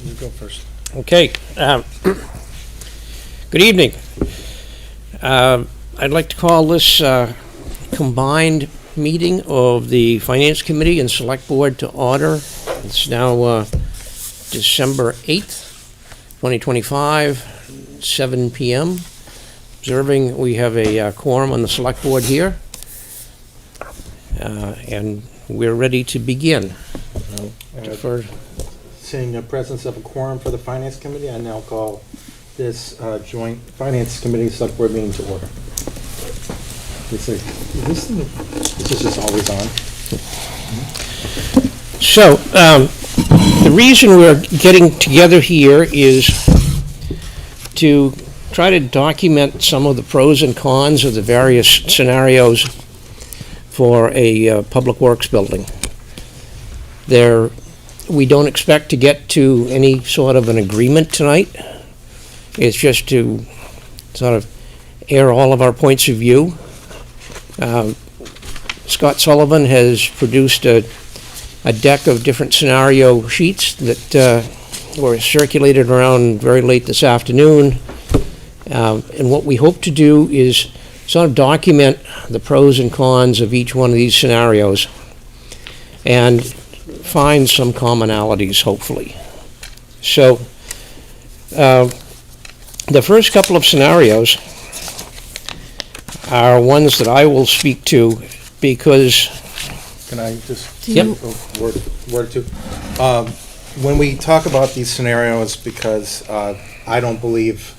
You go first. Okay. Good evening. I'd like to call this combined meeting of the Finance Committee and Select Board to order. It's now December 8th, 2025, 7 p.m. Observing we have a quorum on the Select Board here, and we're ready to begin. Seeing the presence of a quorum for the Finance Committee, I now call this joint Finance Committee Select Board meeting to order. This is just always on. So, the reason we're getting together here is to try to document some of the pros and cons of the various scenarios for a public works building. We don't expect to get to any sort of an agreement tonight. It's just to sort of air all of our points of view. Scott Sullivan has produced a deck of different scenario sheets that were circulated around very late this afternoon. And what we hope to do is sort of document the pros and cons of each one of these scenarios and find some commonalities, hopefully. So, the first couple of scenarios are ones that I will speak to because... Can I just Yep. a word or two? When we talk about these scenarios, because I don't believe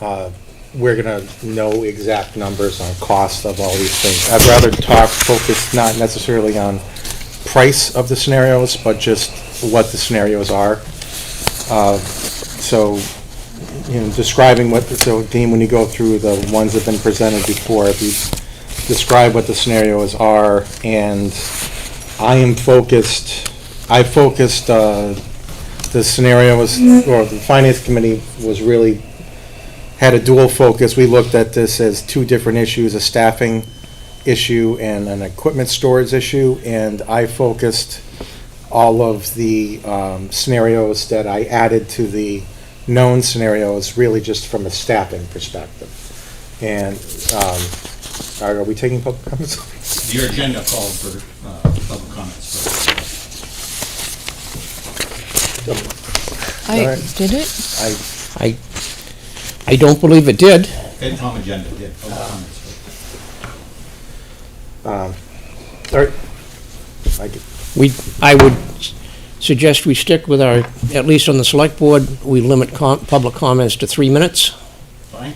we're going to know exact numbers on cost of all these things. I'd rather focus not necessarily on price of the scenarios, but just what the scenarios are. So, describing so Dean, when you go through the ones that have been presented before, if you describe what the scenarios are, and I focused the scenarios, or the Finance Committee had a dual focus. We looked at this as two different issues, a staffing issue and an equipment storage issue, and I focused all of the scenarios that I added to the known scenarios really just from a staffing perspective. And are we taking public comments? Your agenda called for public comments. Did it? I don't believe it did. FinCom agenda did public comments. All right. I would suggest we stick with our, at least on the Select Board, we limit public comments to 3 minutes. Fine.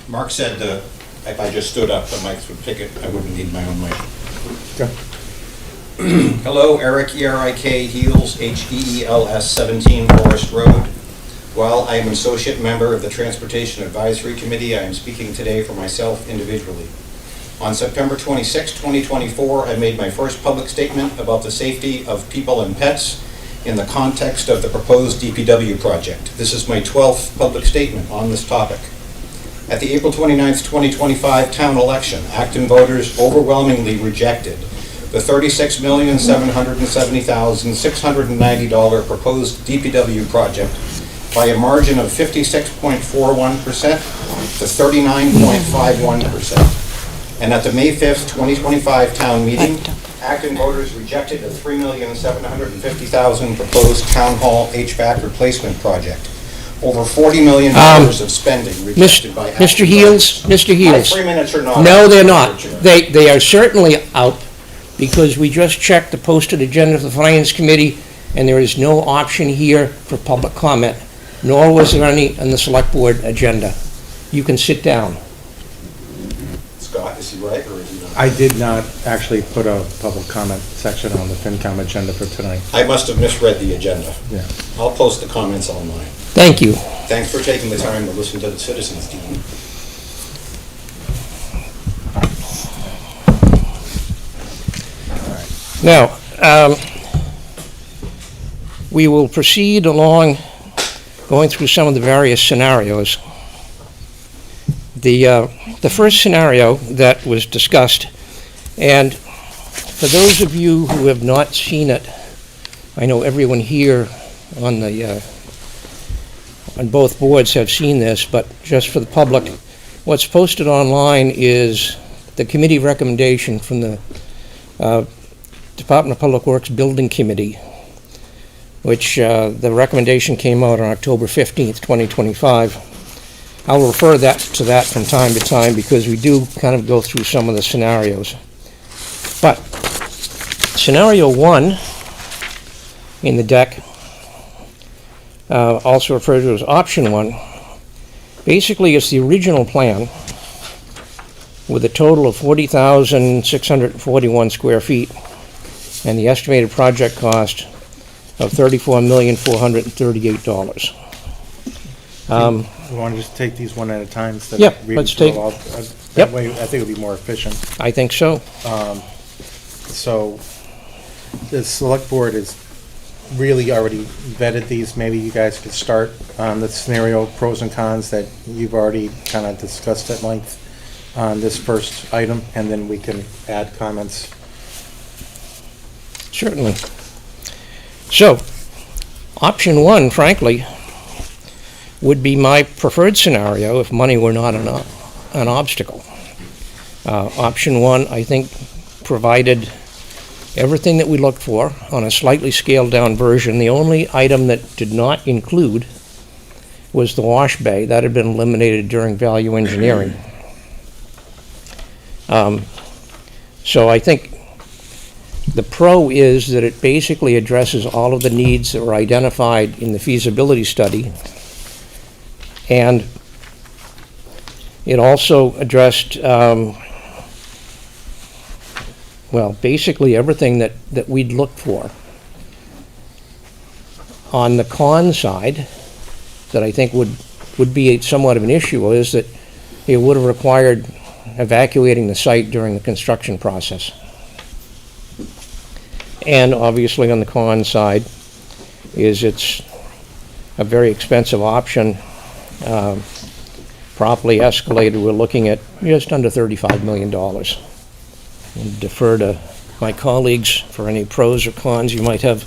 Mark said if I just stood up, the mics would pick it. I wouldn't need my own mic. Okay. Hello, Eric, E-R-I-K, Heels, H-E-E-L-S, 17 Forest Road. While I am an associate member of the Transportation Advisory Committee, I am speaking today for myself individually. On September 26, 2024, I made my first public statement about the safety of people and pets in the context of the proposed DPW project. This is my 12th public statement on this topic. At the April 29, 2025 town election, Acton voters overwhelmingly rejected the $36,770,690 proposed DPW project by a margin of 56.41% to 39.51%. And at the May 5th, 2025 town meeting, Acton voters rejected the $3,750,000 proposed town hall HVAC replacement project. Over $40 million of spending rejected by Acton Mr. Heels, voters. Mr. Heels. My 3 minutes are not. No, they're not. They are certainly out because we just checked the posted agenda of the Finance Committee and there is no option here for public comment, nor was there any on the Select Board agenda. You can sit down. Scott, is he right or is he not? I did not actually put a public comment section on the FinCom agenda for tonight. I must have misread the agenda. Yeah. I'll post the comments online. Thank you. Thanks for taking the time to listen to the citizens, Dean. Now, we will proceed along going through some of the various scenarios. The first scenario that was discussed, and for those of you who have not seen it, I know everyone here on on both boards have seen this, but just for the public, what's posted online is the committee recommendation from the Department of Public Works Building Committee, which the recommendation came out on October 15th, 2025. I'll refer to that from time to time because we do kind of go through some of the scenarios. But scenario 1 in the deck, also referred to as option 1, basically it's the original plan with a total of 40,641 square feet and the estimated project cost of $34,438. We want to just take these one at a time instead Yeah, of reading let's through take- all? Yep. That way, I think it'll be more efficient. I think so. So the select board has really already vetted these. Maybe you guys could start on the scenario pros and cons that you've already kind of discussed at length on this first item, and then we can add comments. Certainly. So, option 1, frankly, would be my preferred scenario if money were not an obstacle. Option 1, I think, provided everything that we looked for on a slightly scaled down version. The only item that did not include was the wash bay. That had been eliminated during value engineering. So I think the pro is that it basically addresses all of the needs that were identified in the feasibility study. And it also addressed, well, basically everything that we'd looked for. On the con side, that I think would be somewhat of an issue, is that it would have required evacuating the site during the construction process. And obviously on the con side is it's a very expensive option. Properly escalated, we're looking at just under $35 million. I'll defer to my colleagues for any pros or cons you might have.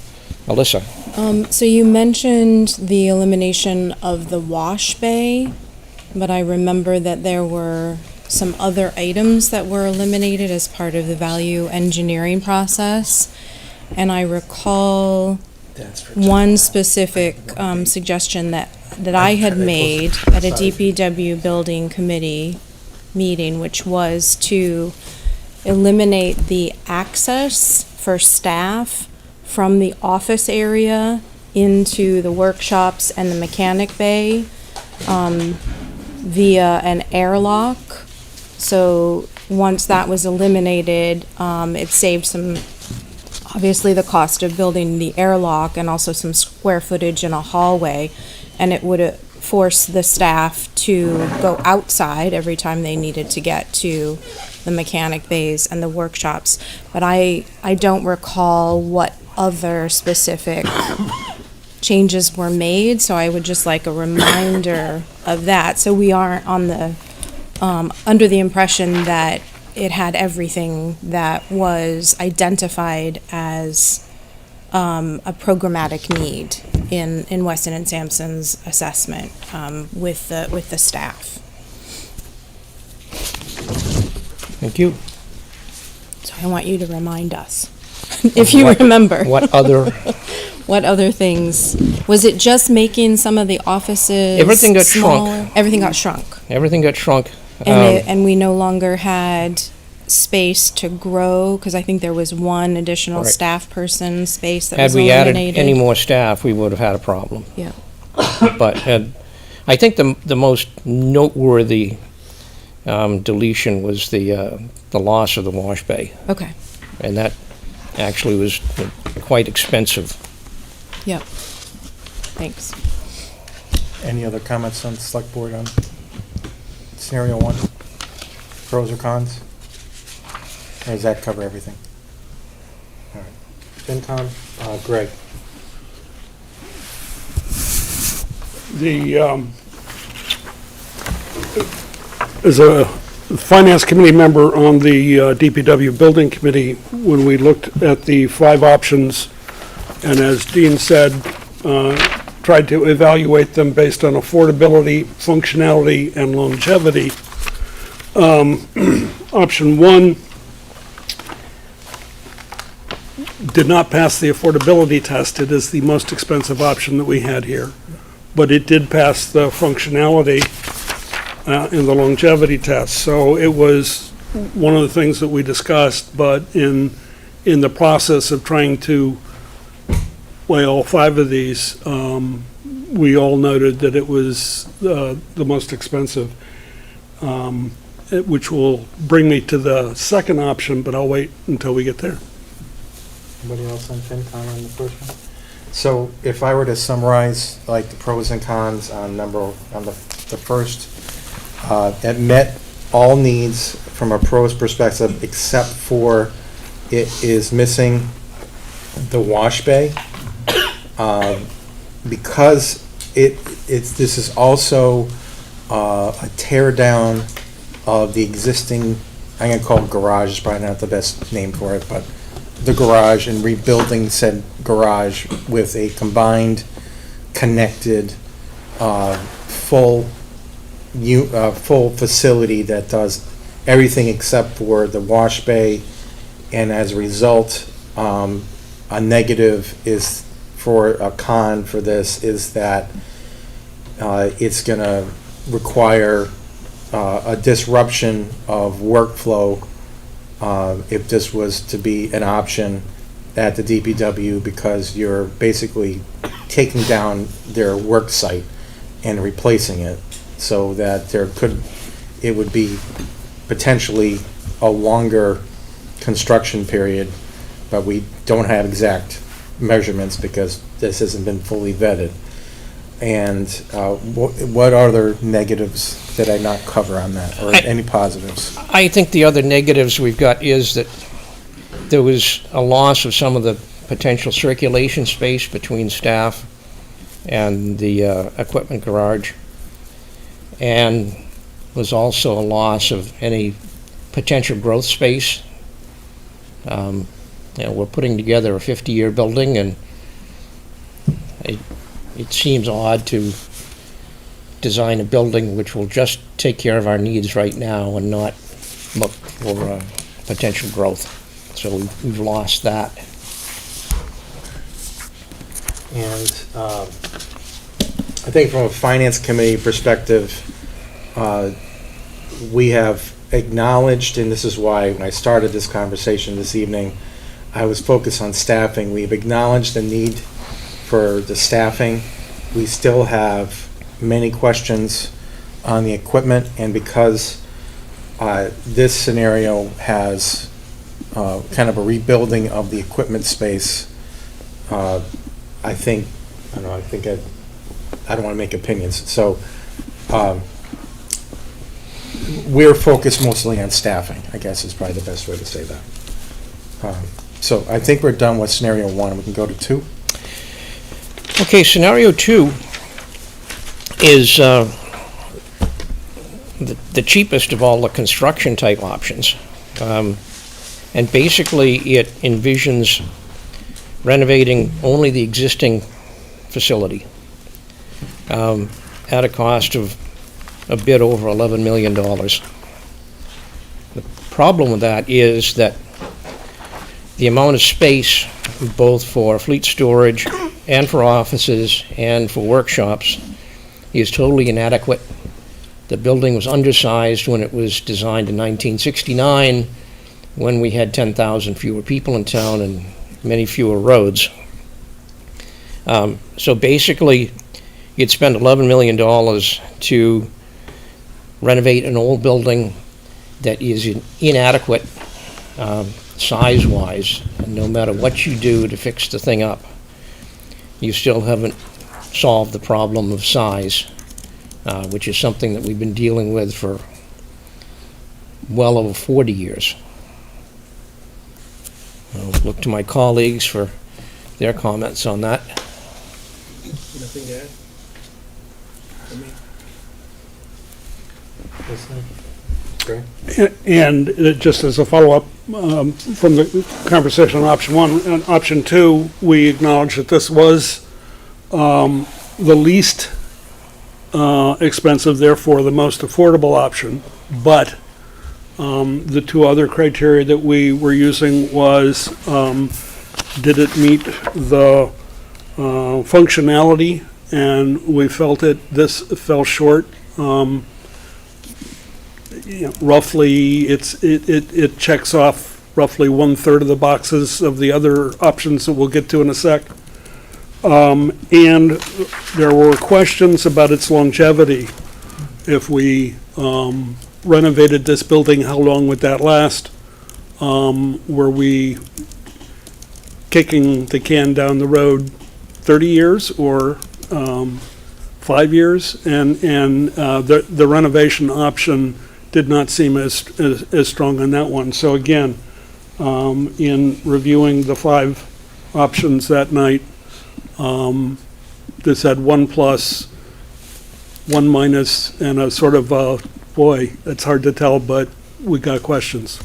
Alyssa? So you mentioned the elimination of the wash bay, but I remember that there were some other items that were eliminated as part of the value engineering process. And I recall one specific suggestion that I had made at a DPW building committee meeting, which was to eliminate the access for staff from the office area into the workshops and the mechanic bay via an airlock. So once that was eliminated, it saved some, obviously the cost of building the airlock and also some square footage in a hallway, and it would force the staff to go outside every time they needed to get to the mechanic bays and the workshops. But I don't recall what other specific changes were made, so I would just like a reminder of that, so we aren't on the under the impression that it had everything that was identified as a programmatic need in Weston and Sampson's assessment with the staff. Thank you. So I want you to remind us, if you remember. What other? What other things? Was it just making some of the offices Everything got smaller? shrunk. Everything got shrunk. Everything got shrunk. And we no longer had space to grow, because I think there was one additional Right. staff person space that Had was we added eliminated. any more staff, we would have had a problem. Yeah. But I think the most noteworthy deletion was the loss of the wash bay, Okay. and that actually was quite expensive. Yep. Thanks. Any other comments on the select board on scenario 1? Pros or cons? Or does that cover everything? All right. FinCom, Greg. As a finance committee member on the DPW building committee, when we looked at the 5 options and as Dean said, tried to evaluate them based on affordability, functionality, and longevity. Option one did not pass the affordability test. It is the most expensive option that we had here. But it did pass the functionality and the longevity test. So it was one of the things that we discussed, but in the process of trying to weigh all 5 of these, we all noted that it was the most expensive, which will bring me to the second option, but I'll wait until we get there. Anybody else on FinCom on the first one? So if I were to summarize like the pros and cons on the first, it met all needs from a pros perspective except for it is missing the wash bay. Because this is also a tear down of the existing, I'm gonna call it garage, is probably not the best name for it, but the garage, and rebuilding said garage with a combined, connected, full facility that does everything except for the wash bay, and as a result, a negative is for a con for this is that it's going to require a disruption of workflow if this was to be an option at the DPW, because you're basically taking down their work site and replacing it, so that it would be potentially a longer construction period, but we don't have exact measurements because this hasn't been fully vetted. And what other negatives did I not cover on that, or any positives? I think the other negatives we've got is that there was a loss of some of the potential circulation space between staff and the equipment garage, and was also a loss of any potential growth space. We're putting together a 50-year building, and it seems odd to design a building which will just take care of our needs right now and not look for potential growth. So we've lost that. And I think from a finance committee perspective, we have acknowledged, and this is why when I started this conversation this evening, I was focused on staffing. We've acknowledged the need for the staffing. We still have many questions on the equipment, and because this scenario has kind of a rebuilding of the equipment space, I don't want to make opinions. So we're focused mostly on staffing, I guess is probably the best way to say that. So I think we're done with scenario 1. We can go to 2. Okay, scenario 2 is the cheapest of all the construction type options. And basically it envisions renovating only the existing facility at a cost of a bit over $11 million. The problem with that is that the amount of space, both for fleet storage and for offices and for workshops, is totally inadequate. The building was undersized when it was designed in 1969, when we had 10,000 fewer people in town and many fewer roads. So basically, you'd spend $11 million to renovate an old building that is inadequate size-wise, and no matter what you do to fix the thing up, you still haven't solved the problem of size, which is something that we've been dealing with for well over 40 years. I'll look to my colleagues for their comments on that. Nothing to add? Great. And just as a follow-up, from the conversation on option one. And option two, we acknowledge that this was the least expensive, therefore the most affordable option. But the two other criteria that we were using was, did it meet the functionality? And we felt this fell short. Roughly, it checks off roughly 1/3 of the boxes of the other options that we'll get to in a sec. And there were questions about its longevity. If we renovated this building, how long would that last? Were we kicking the can down the road 30 years or 5 years? And the renovation option did not seem as strong on that one. So again, in reviewing the 5 options that night, this had 1 plus, 1 minus, and a sort of, boy, it's hard to tell, but we got questions.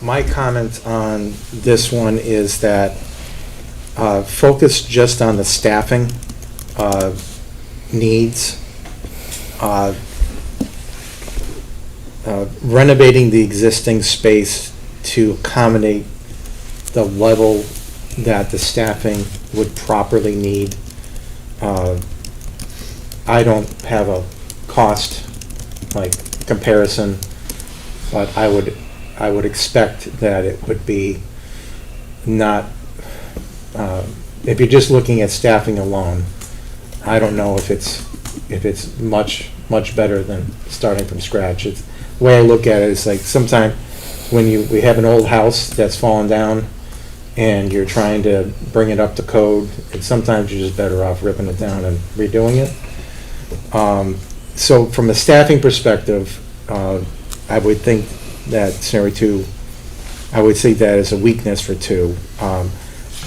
My comment on this one is that focus just on the staffing needs. Renovating the existing space to accommodate the level that the staffing would properly need. I don't have a cost comparison, but I would expect that it would be not, if you're just looking at staffing alone, I don't know if it's much better than starting from scratch. The way I look at it is like sometimes when we have an old house that's fallen down and you're trying to bring it up to code, and sometimes you're just better off ripping it down and redoing it. So from a staffing perspective, I would think that scenario 2, I would see that as a weakness for 2.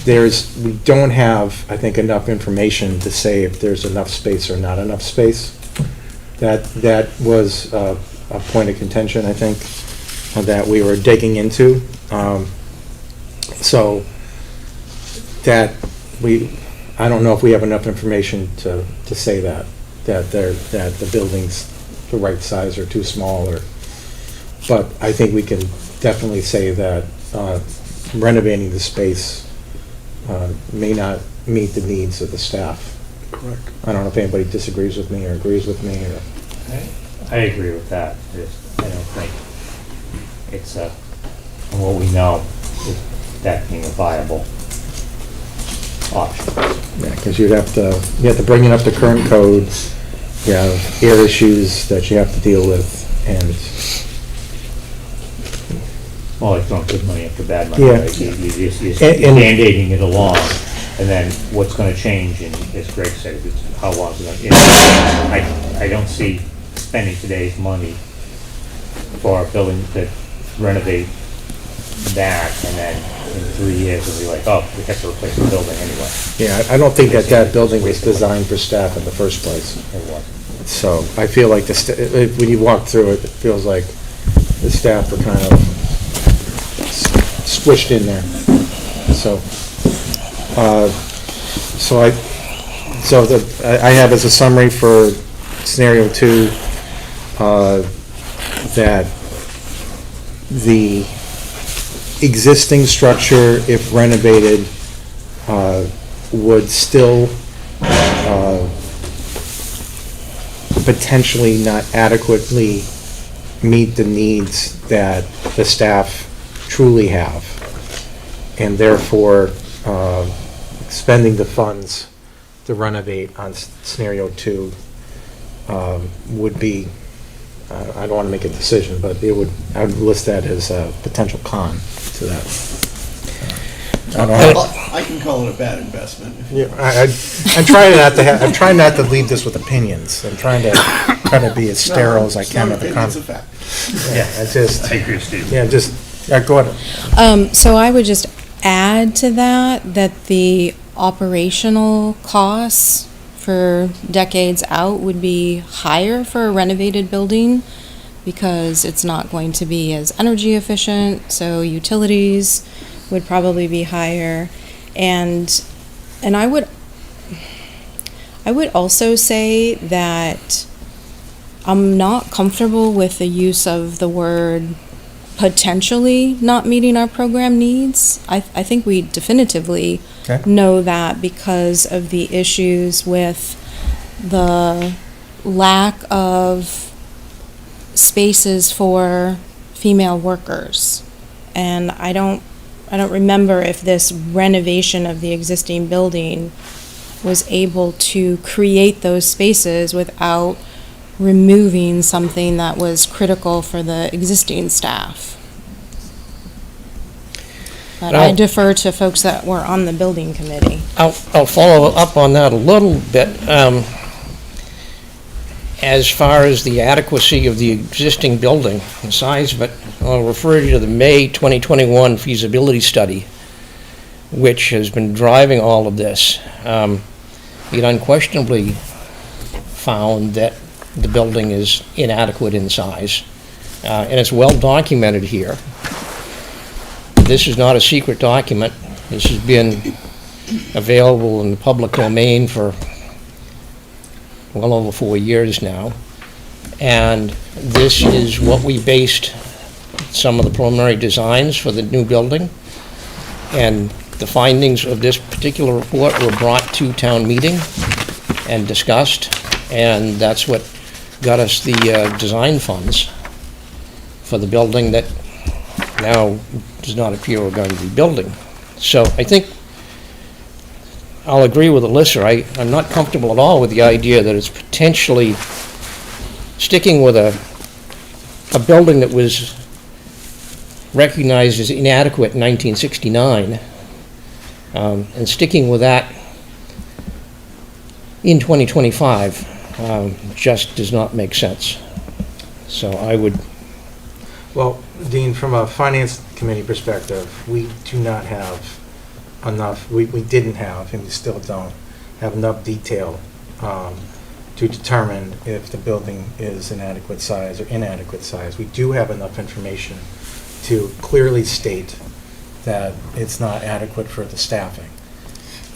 We don't have, I think, enough information to say if there's enough space or not enough space. That was a point of contention, I think, that we were digging into. So that I don't know if we have enough information to say that the building's the right size or too small, but I think we can definitely say that renovating the space may not meet the needs of the staff. Correct. I don't know if anybody disagrees with me or agrees with me. I agree with that. I don't think it's from what we know, that being a viable option. Yeah, because you have to bring it up to current codes. You have air issues that you have to deal with, and Well, it's not good money after bad money, Yeah. right? You're And- band-aiding it along, and then what's gonna change, and as Greg said, how long is it gonna, I don't see spending today's money for a building to renovate that, and then in 3 years, it'll be like, oh, we have to replace the building anyway. yeah, I don't think that building was designed for staff in the first place. It wasn't. So I feel like when you walk through it, it feels like the staff were kind of squished in there. So, I have as a summary for scenario 2 that the existing structure, if renovated, would still potentially not adequately meet the needs that the staff truly have, and therefore spending the funds to renovate on scenario 2 would be, I don't want to make a decision, but I would list that as a potential con to that. I can call it a bad investment. Yeah, I'm trying not to leave this with opinions. I'm trying to be as sterile as I can at the It's a con. fact. Yeah, I agree with Steve. go ahead. So I would just add to that the operational costs for decades out would be higher for a renovated building. because it's not going to be as energy efficient, so utilities would probably be higher. And I would also say that I'm not comfortable with the use of the word potentially not meeting our program needs. I think we definitively Okay. know that because of the issues with the lack of spaces for female workers. And I don't remember if this renovation of the existing building was able to create those spaces without removing something that was critical for the existing staff. But I Well- defer to folks that were on the building committee. I'll follow up on that a little bit. As far as the adequacy of the existing building, the size of it, I'll refer you to the May 2021 feasibility study, which has been driving all of this. It unquestionably found that the building is inadequate in size, and it's well documented here. This is not a secret document. This has been available in the public domain for well over 4 years now. And this is what we based some of the preliminary designs for the new building. And the findings of this particular report were brought to town meeting and discussed, and that's what got us the design funds for the building that now does not appear we're going to be building. So I think I'll agree with Alyssa. I'm not comfortable at all with the idea that it's potentially sticking with a building that was recognized as inadequate in 1969, and sticking with that in 2025 just does not make sense. So I would... Well, Dean, from a finance committee perspective, we do not have enough, we didn't have, and we still don't, have enough detail to determine if the building is inadequate size or inadequate size. We do have enough information to clearly state that it's not adequate for the staffing.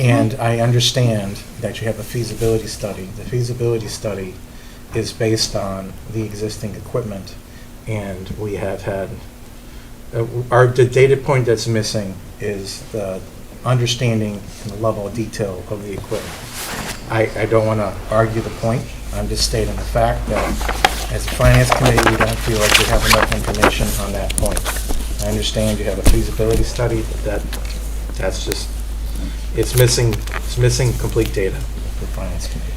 And I understand that you have a feasibility study. The feasibility study is based on the existing equipment, and we have had, the data point that's missing is the understanding and the level of detail of the equipment. I don't want to argue the point. I'm just stating the fact that as a finance committee, we don't feel like we have enough information on that point. I understand you have a feasibility study, but that's just, it's missing complete data for finance committee.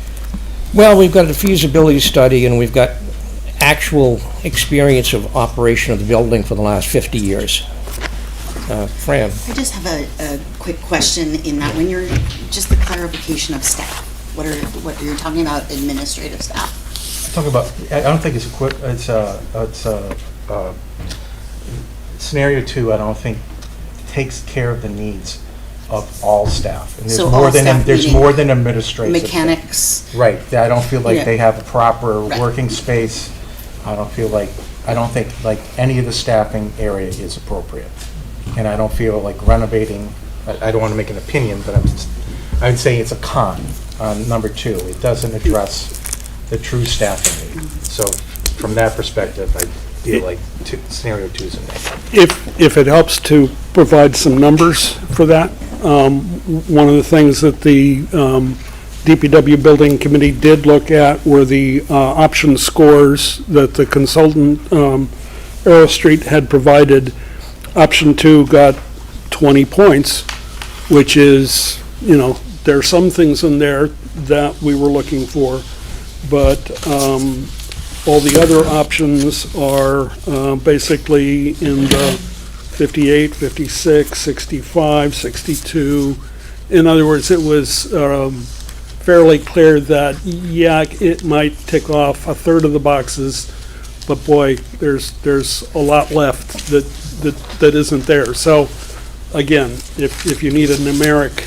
Well, we've got a feasibility study, and we've got actual experience of operation of the building for the last 50 years. Fran? I just have a quick question in that when you're, just the clarification of staff, what you're talking about administrative staff? Talking about, I don't think it's scenario 2, I don't think takes care of the needs of all staff. And there's So more all than, staff there's meaning more than administrative staff. Mechanics, Right, I don't feel like Yeah. they have a proper Right. working space. I don't think like any of the staffing area is appropriate. And I don't feel like renovating, I don't want to make an opinion, but I would say it's a con on number 2. It doesn't address the true staffing need. So from that perspective, I feel like scenario 2 is a negative. If it helps to provide some numbers for that, one of the things that the DPW Building Committee did look at were the option scores that the consultant, Arrow Street, had provided. Option 2 got 20 points, which is, there are some things in there that we were looking for, but all the other options are basically in the 58, 56, 65, 62. In other words, it was fairly clear that, yeah, it might tick off a third of the boxes, but boy, there's a lot left that isn't there. So again, if you need a numeric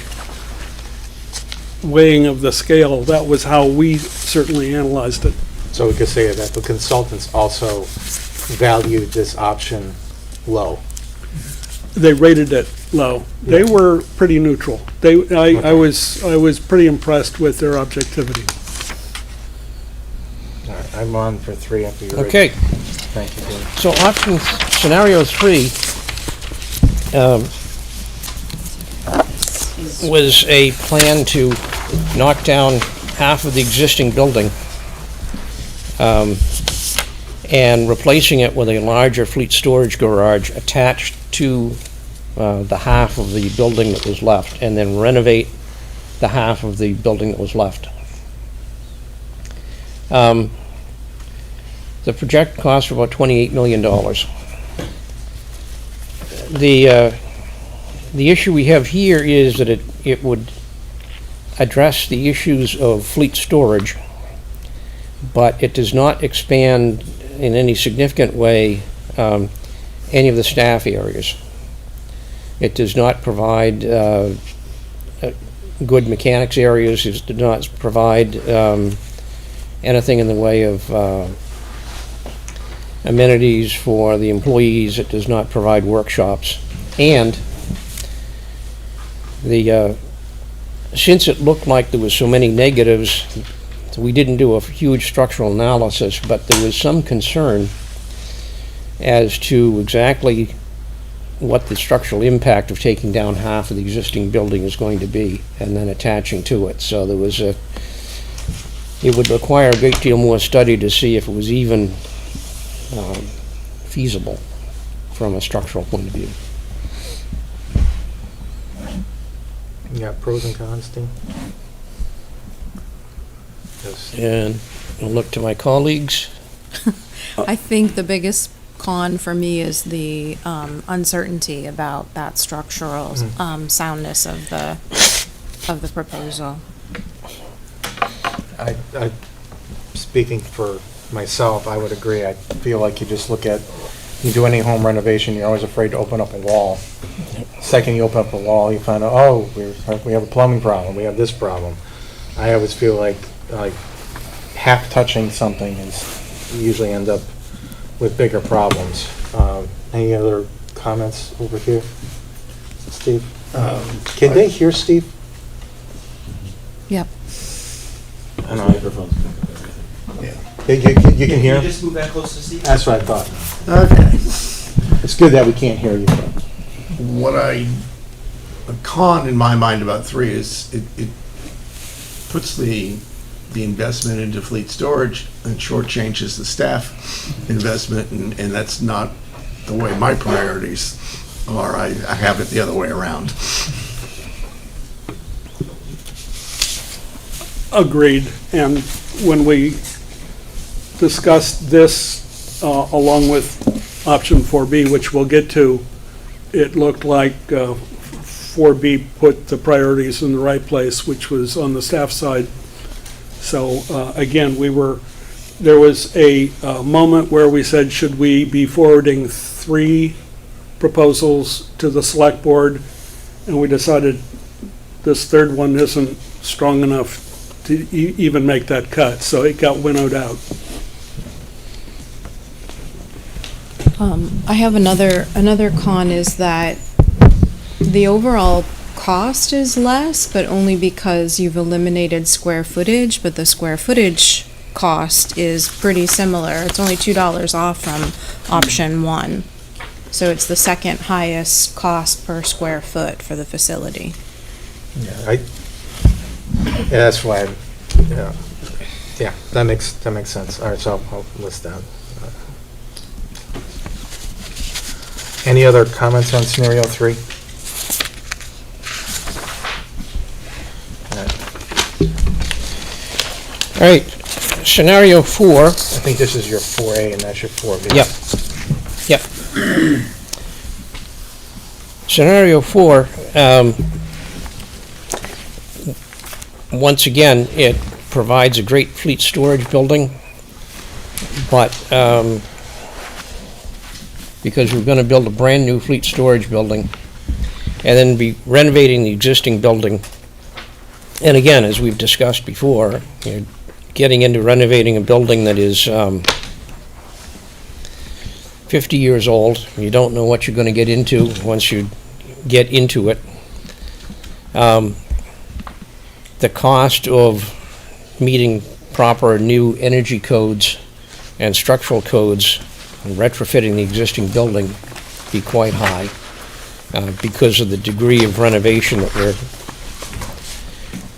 weighing of the scale, that was how we certainly analyzed it. So we could say that the consultants also valued this option low. They rated it low. They were pretty neutral. I was pretty impressed with their objectivity. All right, I'm on for 3 after you're ready. Okay, Thank you, Dean. so option, scenario 3 was a plan to knock down half of the existing building and replacing it with a larger fleet storage garage attached to the half of the building that was left, and then renovate the half of the building that was left. The projected cost was about $28 million. The issue we have here is that it would address the issues of fleet storage, but it does not expand in any significant way any of the staff areas. It does not provide good mechanics areas. It does not provide anything in the way of amenities for the employees. It does not provide workshops. And since it looked like there was so many negatives, we didn't do a huge structural analysis, but there was some concern as to exactly what the structural impact of taking down half of the existing building is going to be and then attaching to it. So there was it would require a great deal more study to see if it was even feasible from a structural point of view. You got pros and cons, Dean? Yes. And I'll look to my colleagues. I think the biggest con for me is the uncertainty about that structural soundness of the proposal. Speaking for myself, I would agree. I feel like you just look at, you do any home renovation, you're always afraid to open up a wall. Second you open up a wall, you find out, oh, we have a plumbing problem, we have this problem. I always feel like half touching something is, you usually end up with bigger problems. Any other comments over here? Steve? Can they hear Steve? Yep. I know. You can hear him? Just move that close to Steve? That's what I thought. Okay. It's good that we can't hear you. A con in my mind about 3 is it puts the investment into fleet storage and shortchanges the staff investment, and that's not the way my priorities are. I have it the other way around. Agreed. And when we discussed this along with option 4B, which we'll get to, it looked like 4B put the priorities in the right place, which was on the staff side. So again, there was a moment where we said, should we be forwarding 3 proposals to the select board? And we decided this third one isn't strong enough to even make that cut, so it got winnowed out. I have another con is that the overall cost is less, but only because you've eliminated square footage, but the square footage cost is pretty similar. It's only $2 off from option 1. So it's the second highest cost per square foot for the facility. Yeah, that's why, yeah, that makes sense. All right, so I'll list that. Any other comments on scenario 3? All right, scenario 4. I think this is your 4A and that's your 4B. Yep. Scenario 4, once again, it provides a great fleet storage building, but because we're going to build a brand new fleet storage building and then be renovating the existing building. And again, as we've discussed before, you getting into renovating a building that is 50 years old. You don't know what you're going to get into once you get into it. The cost of meeting proper new energy codes and structural codes and retrofitting the existing building be quite high because of the degree of renovation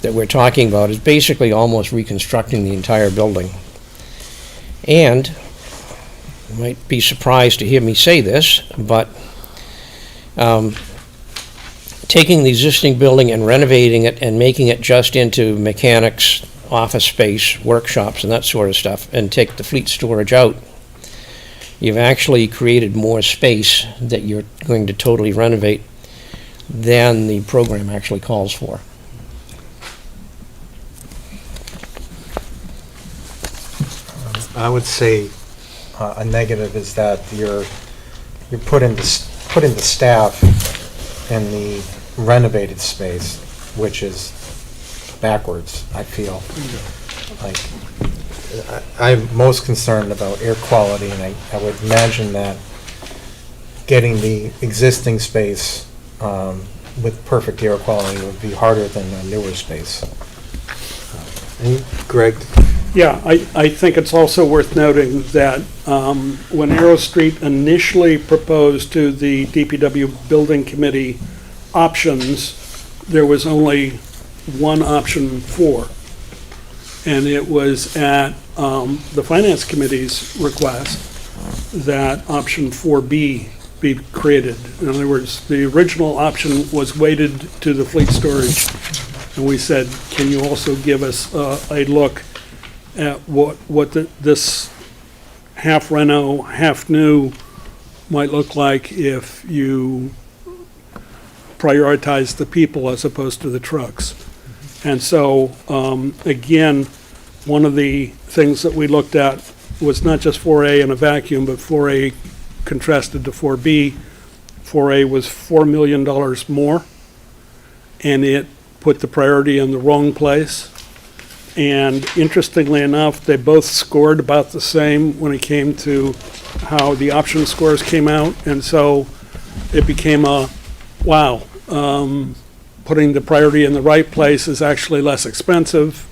that we're talking about is basically almost reconstructing the entire building. And you might be surprised to hear me say this, but taking the existing building and renovating it and making it just into mechanics, office space, workshops, and that sort of stuff, and take the fleet storage out, you've actually created more space that you're going to totally renovate than the program actually calls for. I would say a negative is that you're putting the staff in the renovated space, which is backwards, I feel. Like, I'm most concerned about air quality, and I would imagine that getting the existing space with perfect air quality would be harder than a newer space. Greg? Yeah, I think it's also worth noting that when Arrow Street initially proposed to the DPW Building Committee options, there was only one option 4. And it was at the Finance Committee's request that option 4B be created. In other words, the original option was weighted to the fleet storage. And we said, can you also give us a look at what this half reno, half new might look like if you prioritize the people as opposed to the trucks. And so, again, one of the things that we looked at was not just 4A in a vacuum, but 4A contrasted to 4B. 4A was $4 million more, and it put the priority in the wrong place. And interestingly enough, they both scored about the same when it came to how the option scores came out. And so it became a, wow, putting the priority in the right place is actually less expensive.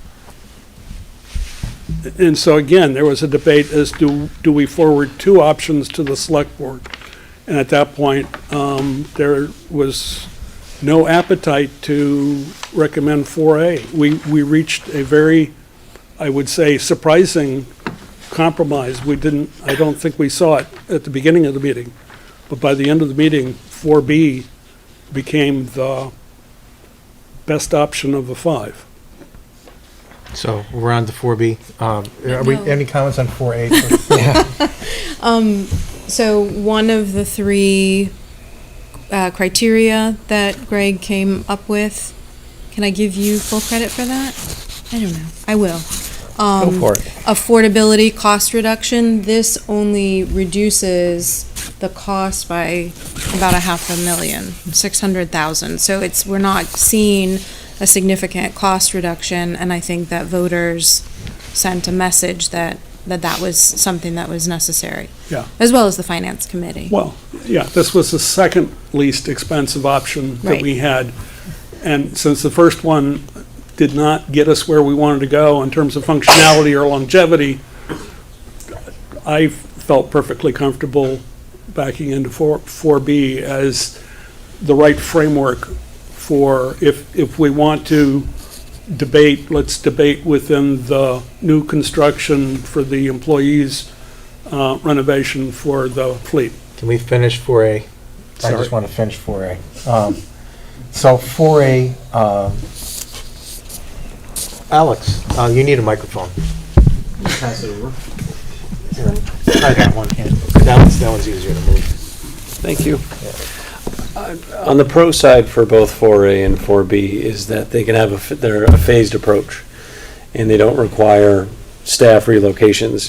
And so again, there was a debate as do we forward 2 options to the select board? And at that point, there was no appetite to recommend 4A. We reached a very, I would say, surprising compromise. I don't think we saw it at the beginning of the meeting, but by the end of the meeting, 4B became the best option of the 5. So we're on to 4B. Any comments on 4A? So one of the 3 criteria that Greg came up with, can I give you full credit for that? I don't know. I will. Go for it. Affordability, cost reduction. This only reduces the cost by about $500,000, 600,000. So we're not seeing a significant cost reduction, and I think that voters sent a message that was something that was necessary. Yeah. As well as the Finance Committee. Well, yeah, this was the second least expensive option that we had. And since the first one did not get us where we wanted to go in terms of functionality or longevity, I felt perfectly comfortable backing into 4B as the right framework for if we want to debate, let's debate within the new construction for the employees' renovation for the fleet. Can we finish 4A? I Sorry. just want to finish 4A. So 4A, Alex, you need a microphone. Pass it over. Try that one. That one's easier to move. Thank you. On the pro side for both 4A and 4B is that they can have they're a phased approach, and they don't require staff relocations.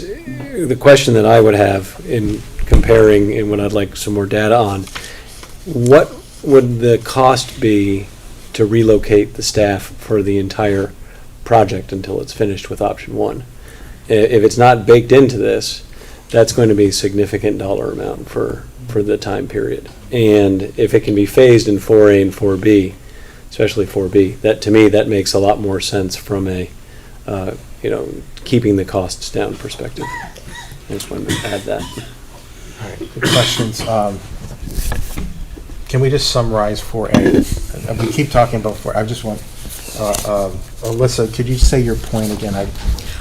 The question that I would have in comparing, and what I'd like some more data on, what would the cost be to relocate the staff for the entire project until it's finished with option one. If it's not baked into this, that's going to be a significant dollar amount for the time period. And if it can be phased in 4A and 4B, especially 4B, that, to me, that makes a lot more sense from a, keeping the costs down perspective. I just wanted to add that. All right, good questions. Can we just summarize 4A? We keep talking about 4, I just want, Alyssa, could you say your point again? I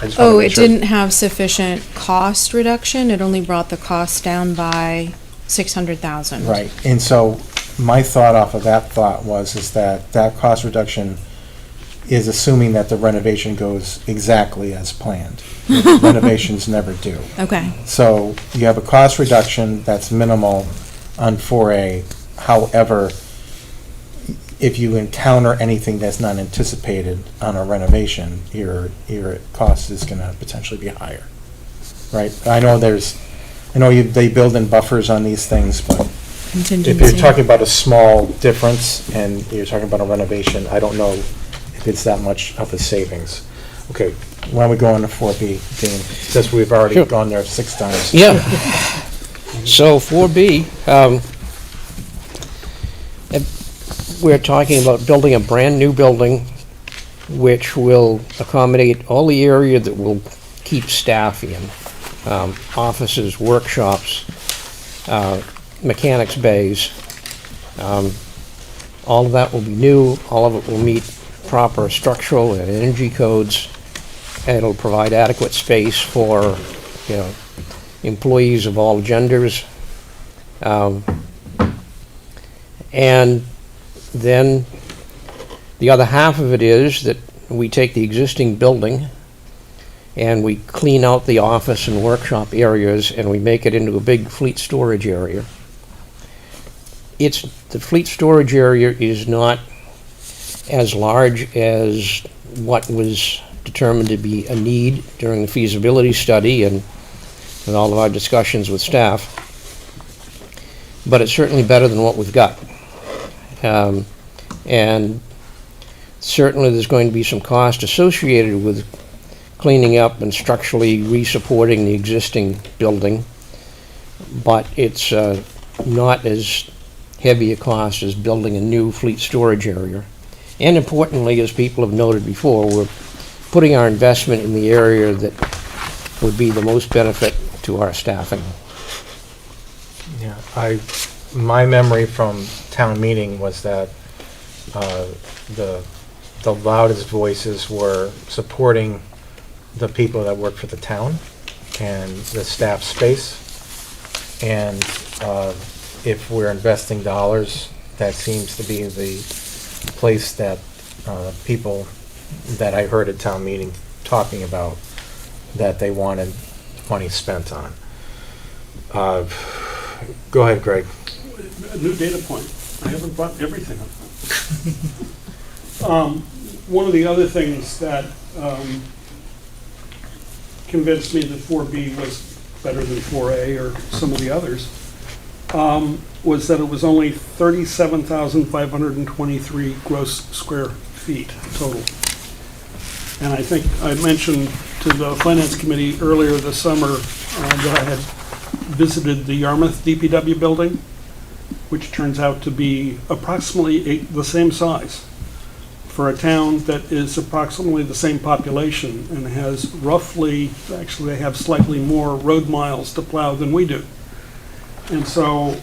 just wanna Oh, make it sure. didn't have sufficient cost reduction. It only brought the cost down by 600,000. Right, and so my thought off of that thought is that cost reduction is assuming that the renovation goes exactly as planned. Renovations never do. Okay. So you have a cost reduction that's minimal on 4A. However, if you encounter anything that's not anticipated on a renovation, your cost is going to potentially be higher, right? I know they build in buffers on these things, but if Contingency. you're talking about a small difference and you're talking about a renovation, I don't know if it's that much of a savings. Okay, why don't we go on to 4B, Dean, since we've already Sure. gone there 6 times. Yeah. So 4B, we're talking about building a brand-new building which will accommodate all the area that will keep staff in. Offices, workshops, mechanics bays. All of that will be new. All of it will meet proper structural and energy codes. And it'll provide adequate space for, employees of all genders. And then the other half of it is that we take the existing building and we clean out the office and workshop areas and we make it into a big fleet storage area. The fleet storage area is not as large as what was determined to be a need during the feasibility study and all of our discussions with staff, but it's certainly better than what we've got. And certainly there's going to be some cost associated with cleaning up and structurally resupporting the existing building, but it's not as heavy a cost as building a new fleet storage area. And importantly, as people have noted before, we're putting our investment in the area that would be the most benefit to our staffing. Yeah, my memory from town meeting was that the loudest voices were supporting the people that work for the town and the staff space. And if we're investing dollars, that seems to be the place that people that I heard at town meeting talking about that they wanted money spent on. Go ahead, Greg. A new data point. I haven't brought everything up. One of the other things that convinced me that 4B was better than 4A or some of the others was that it was only 37,523 gross square feet total. And I think I mentioned to the Finance Committee earlier this summer that I had visited the Yarmouth DPW building, which turns out to be approximately the same size for a town that is approximately the same population and has roughly, actually they have slightly more road miles to plow than we do. And so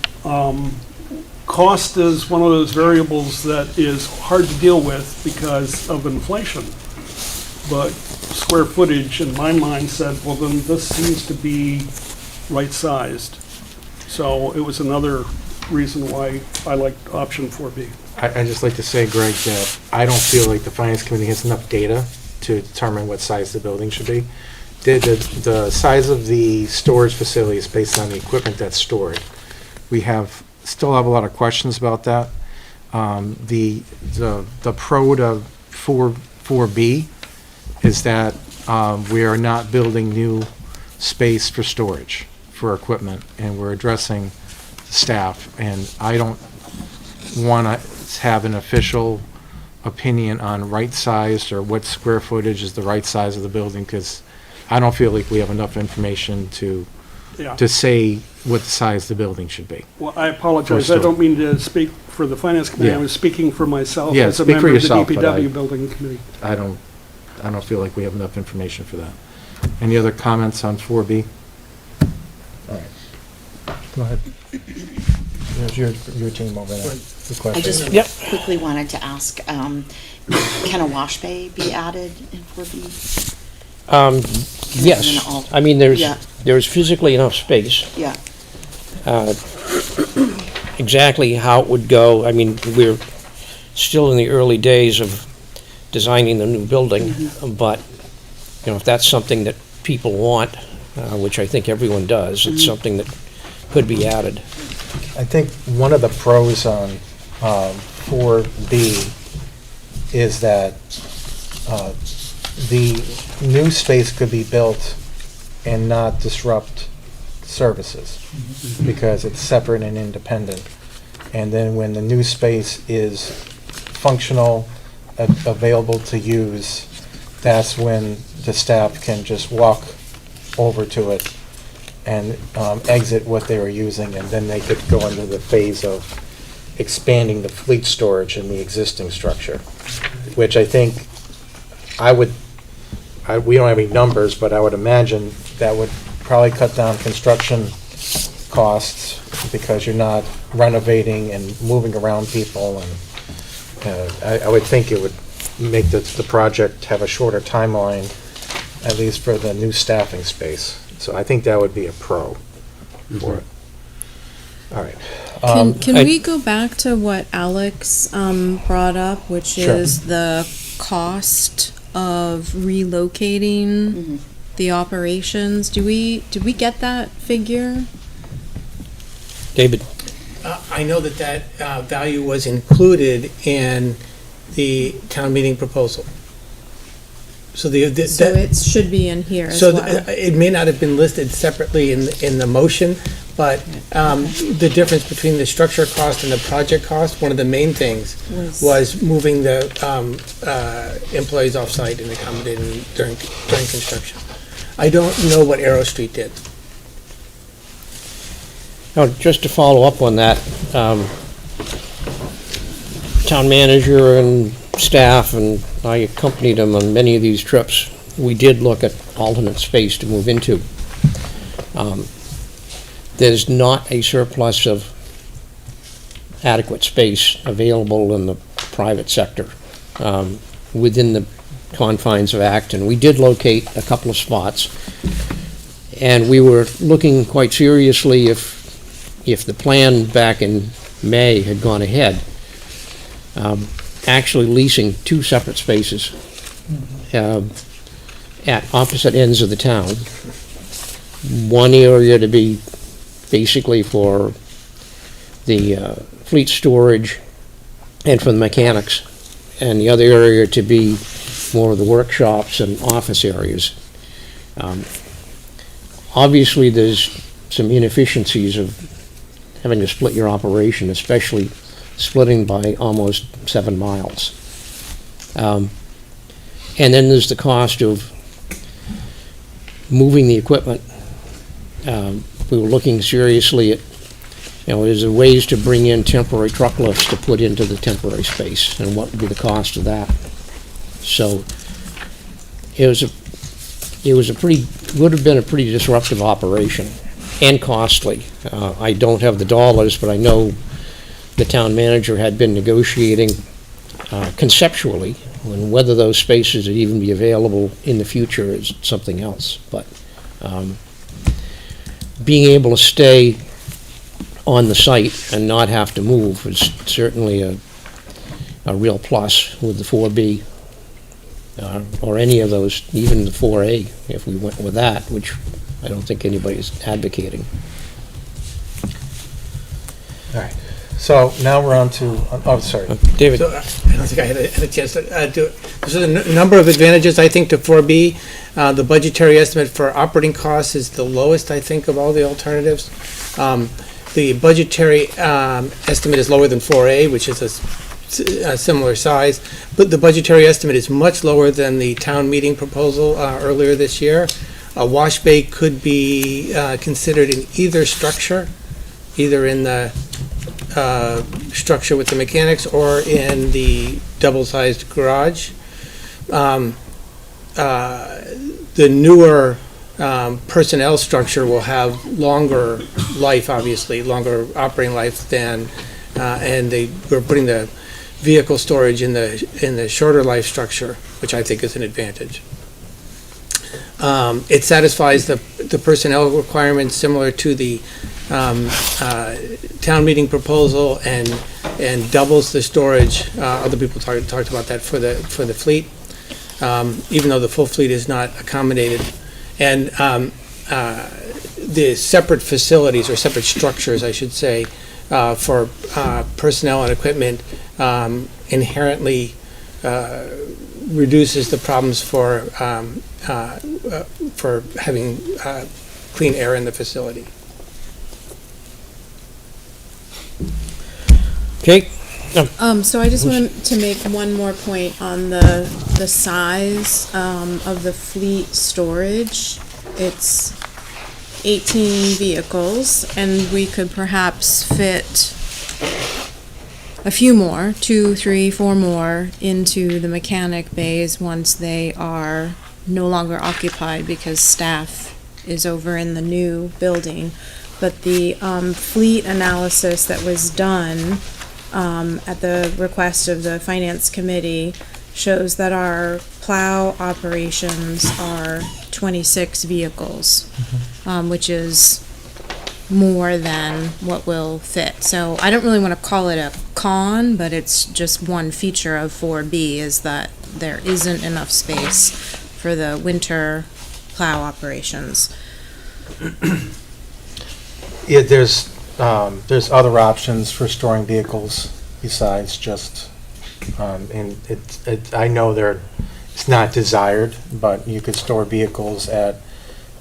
cost is one of those variables that is hard to deal with because of inflation. But square footage in my mind said, well, then this seems to be right-sized. So it was another reason why I liked option 4B. I'd just like to say, Greg, that I don't feel like the Finance Committee has enough data to determine what size the building should be. The size of the storage facility is based on the equipment that's stored. We still have a lot of questions about that. The pro to 4B is that we are not building new space for storage for equipment, and we're addressing staff. And I don't want to have an official opinion on right size or what square footage is the right size of the building, because I don't feel like we have enough information to Yeah. say what the size of the building should be. Well, I apologize. For I sure. don't mean to speak for the finance committee. I Yeah. was speaking for myself Yeah, as a speak for member of the yourself, but DPW I- building committee. I don't feel like we have enough information for that. Any other comments on 4B? All right. Go ahead. There's your team over there. Good I question. just Yep. quickly wanted to ask, can a wash bay be added in 4B? Yes, And all- I mean, Yeah. there's physically enough space. Yeah, Exactly how it would go, I mean, we're still in the early days of designing the new building, but, you know, if that's something that people want, which I think everyone does, it's something that could be added. I think one of the pros on 4B is that the new space could be built and not disrupt services, because it's separate and independent. And then when the new space is functional, available to use, that's when the staff can just walk over to it and exit what they were using, and then they could go into the phase of expanding the fleet storage in the existing structure, which I think we don't have any numbers, but I would imagine that would probably cut down construction costs, because you're not renovating and moving around people, and I would think it would make the project have a shorter timeline, at least for the new staffing space. So I think that would be a pro for it. All right. Can I- we go back to what Alex brought up, which Sure. is the cost of relocating the operations? Did we get that figure? David? I know that value was included in the town meeting proposal. So So it should be in here as so well. it may not have been listed separately in the motion, but the difference between the structure cost and the project cost, one of the main things was moving the employees off-site and accommodating during construction. I don't know what Arrow Street did. Now, just to follow up on that, town manager and staff, and I accompanied them on many of these trips, we did look at alternate space to move into. There's not a surplus of adequate space available in the private sector within the confines of Acton. We did locate a couple of spots, and we were looking quite seriously if the plan back in May had gone ahead, actually leasing two separate spaces at opposite ends of the town. One area to be basically for the fleet storage and for the mechanics, and the other area to be more of the workshops and office areas. Obviously, there's some inefficiencies of having to split your operation, especially splitting by almost 7 miles. And then there's the cost of moving the equipment. We were looking seriously at, is there ways to bring in temporary truck lifts to put into the temporary space, and what would be the cost of that? So would have been a pretty disruptive operation and costly. I don't have the dollars, but I know the town manager had been negotiating conceptually, and whether those spaces would even be available in the future is something else. But being able to stay on the site and not have to move is certainly a real plus with the 4B, or any of those, even the 4A, if we went with that, which I don't think anybody's advocating. All right. So now we're on to, sorry. David? So I don't think I had a chance to do it. There's a number of advantages, I think, to 4B. The budgetary estimate for operating costs is the lowest, I think, of all the alternatives. The budgetary estimate is lower than 4A, which is a similar size, but the budgetary estimate is much lower than the town meeting proposal earlier this year. A wash bay could be considered in either structure, either in the structure with the mechanics or in the double-sized garage. The newer personnel structure will have longer life, obviously, longer operating life than, and we're putting the vehicle storage in the shorter life structure, which I think is an advantage. It satisfies the personnel requirements similar to the town meeting proposal and doubles the storage. Other people talked about that for the fleet, even though the full fleet is not accommodated. And the separate facilities, or separate structures, I should say, for personnel and equipment inherently reduces the problems for having clean air in the facility. Jake? So I just wanted to make one more point on the size of the fleet storage. It's 18 vehicles, and we could perhaps fit a few more, 2, 3, 4 more, into the mechanic bays once they are no longer occupied because staff is over in the new building. But the fleet analysis that was done at the request of the Finance Committee shows that our plow operations are 26 vehicles, which is more than what will fit. So I don't really want to call it a con, but it's just one feature of 4B is that there isn't enough space for the winter plow operations. Yeah, there's other options for storing vehicles besides just, and I know it's not desired, but you could store vehicles at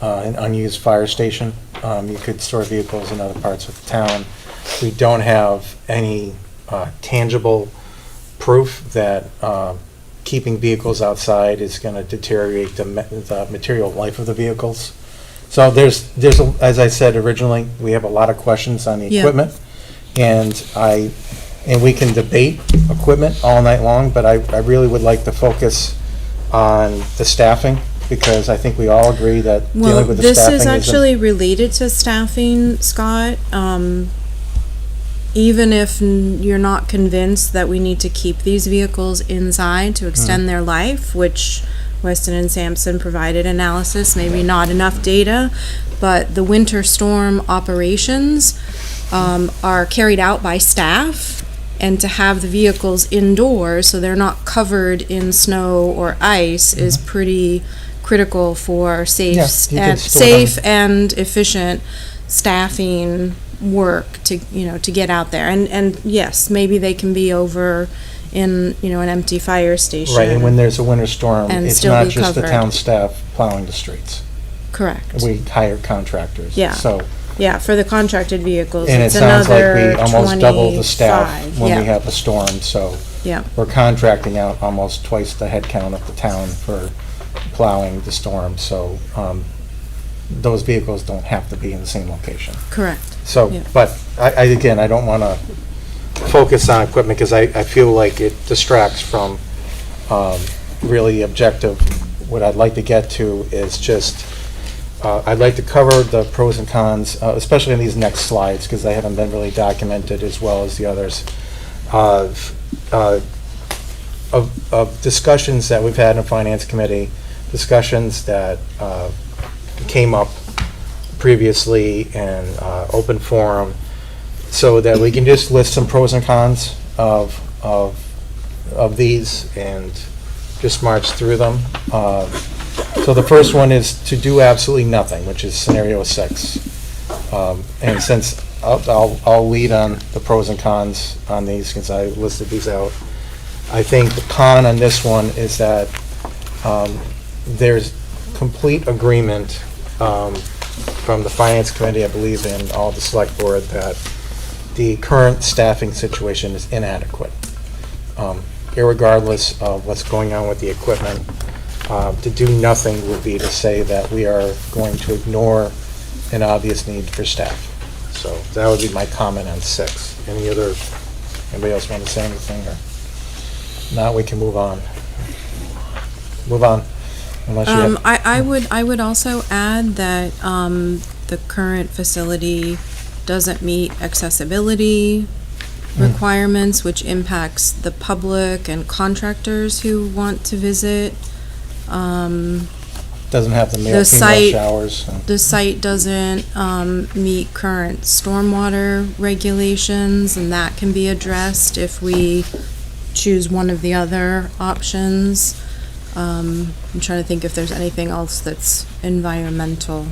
an unused fire station. You could store vehicles in other parts of the town. We don't have any tangible proof that keeping vehicles outside is going to deteriorate the material life of the vehicles. So there's as I said originally, we have a lot of questions on the equipment, and we can debate equipment all night long, but I really would like to focus on the staffing, because I think we all agree that dealing with the staffing this is actually related to staffing, Scott. Even if you're not convinced that we need to keep these vehicles inside to extend their life, which Weston and Sampson provided analysis, maybe not enough data, but the winter storm operations are carried out by staff, and to have the vehicles indoors so they're not covered in snow or ice is pretty critical for safe and efficient staffing work to get out there. And yes, maybe they can be over in an empty fire station. Right, and when there's a winter storm, and it's still not be just the covered. town staff plowing the streets. Correct. We hire contractors. Yeah. So, Yeah, for the contracted vehicles, and it it's sounds like another we almost double the 25. staff when Yeah. we have a storm, so Yeah. we're contracting out almost twice the headcount of the town for plowing the storm, so those vehicles don't have to be in the same location. Correct. So, Yeah. but again, I don't want to focus on equipment because I feel like it distracts from really objective. What I'd like to get to is just, I'd like to cover the pros and cons, especially in these next slides, because they haven't been really documented as well as the others, of discussions that we've had in the Finance Committee, discussions that came up previously in open forum, so that we can just list some pros and cons of these and just march through them. So the first one is to do absolutely nothing, which is scenario 6. And since I'll lead on the pros and cons on these, since I listed these out, I think the con on this one is that there's complete agreement from the Finance Committee, I believe, and all the Select Board, that the current staffing situation is inadequate. irregardless of what's going on with the equipment. To do nothing would be to say that we are going to ignore an obvious need for staff. So that would be my comment on 6. Anybody else want to say anything? Or not, we can move on. Move on. Unless you have, I would also add that, the current facility doesn't meet accessibility requirements, which impacts the public and contractors who want to visit. doesn't have the male the female site- showers. The site doesn't meet current stormwater regulations, and that can be addressed if we choose one of the other options. I'm trying to think if there's anything else that's environmental.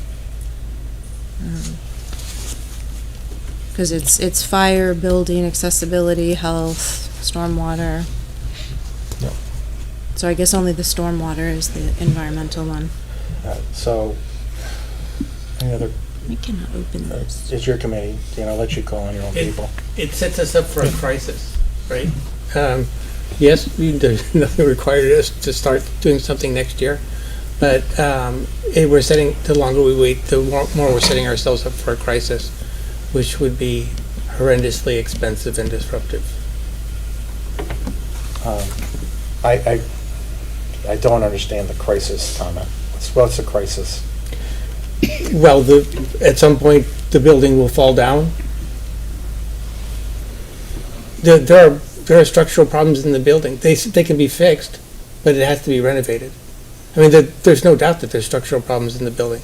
Because it's fire, building, accessibility, health, stormwater. Yep. So I guess only the stormwater is the environmental one. So, any other, We cannot open this. it's your committee, I'll let you call on your own It- people. It sets us up for a crisis, right? Yes, there's nothing required us to start doing something next year, but the longer we wait, the more we're setting ourselves up for a crisis, which would be horrendously expensive and disruptive. I don't understand the crisis comment. What's a crisis? Well, at some point, the building will fall down. There are structural problems in the building. They can be fixed, but it has to be renovated. I mean, there's no doubt that there's structural problems in the building.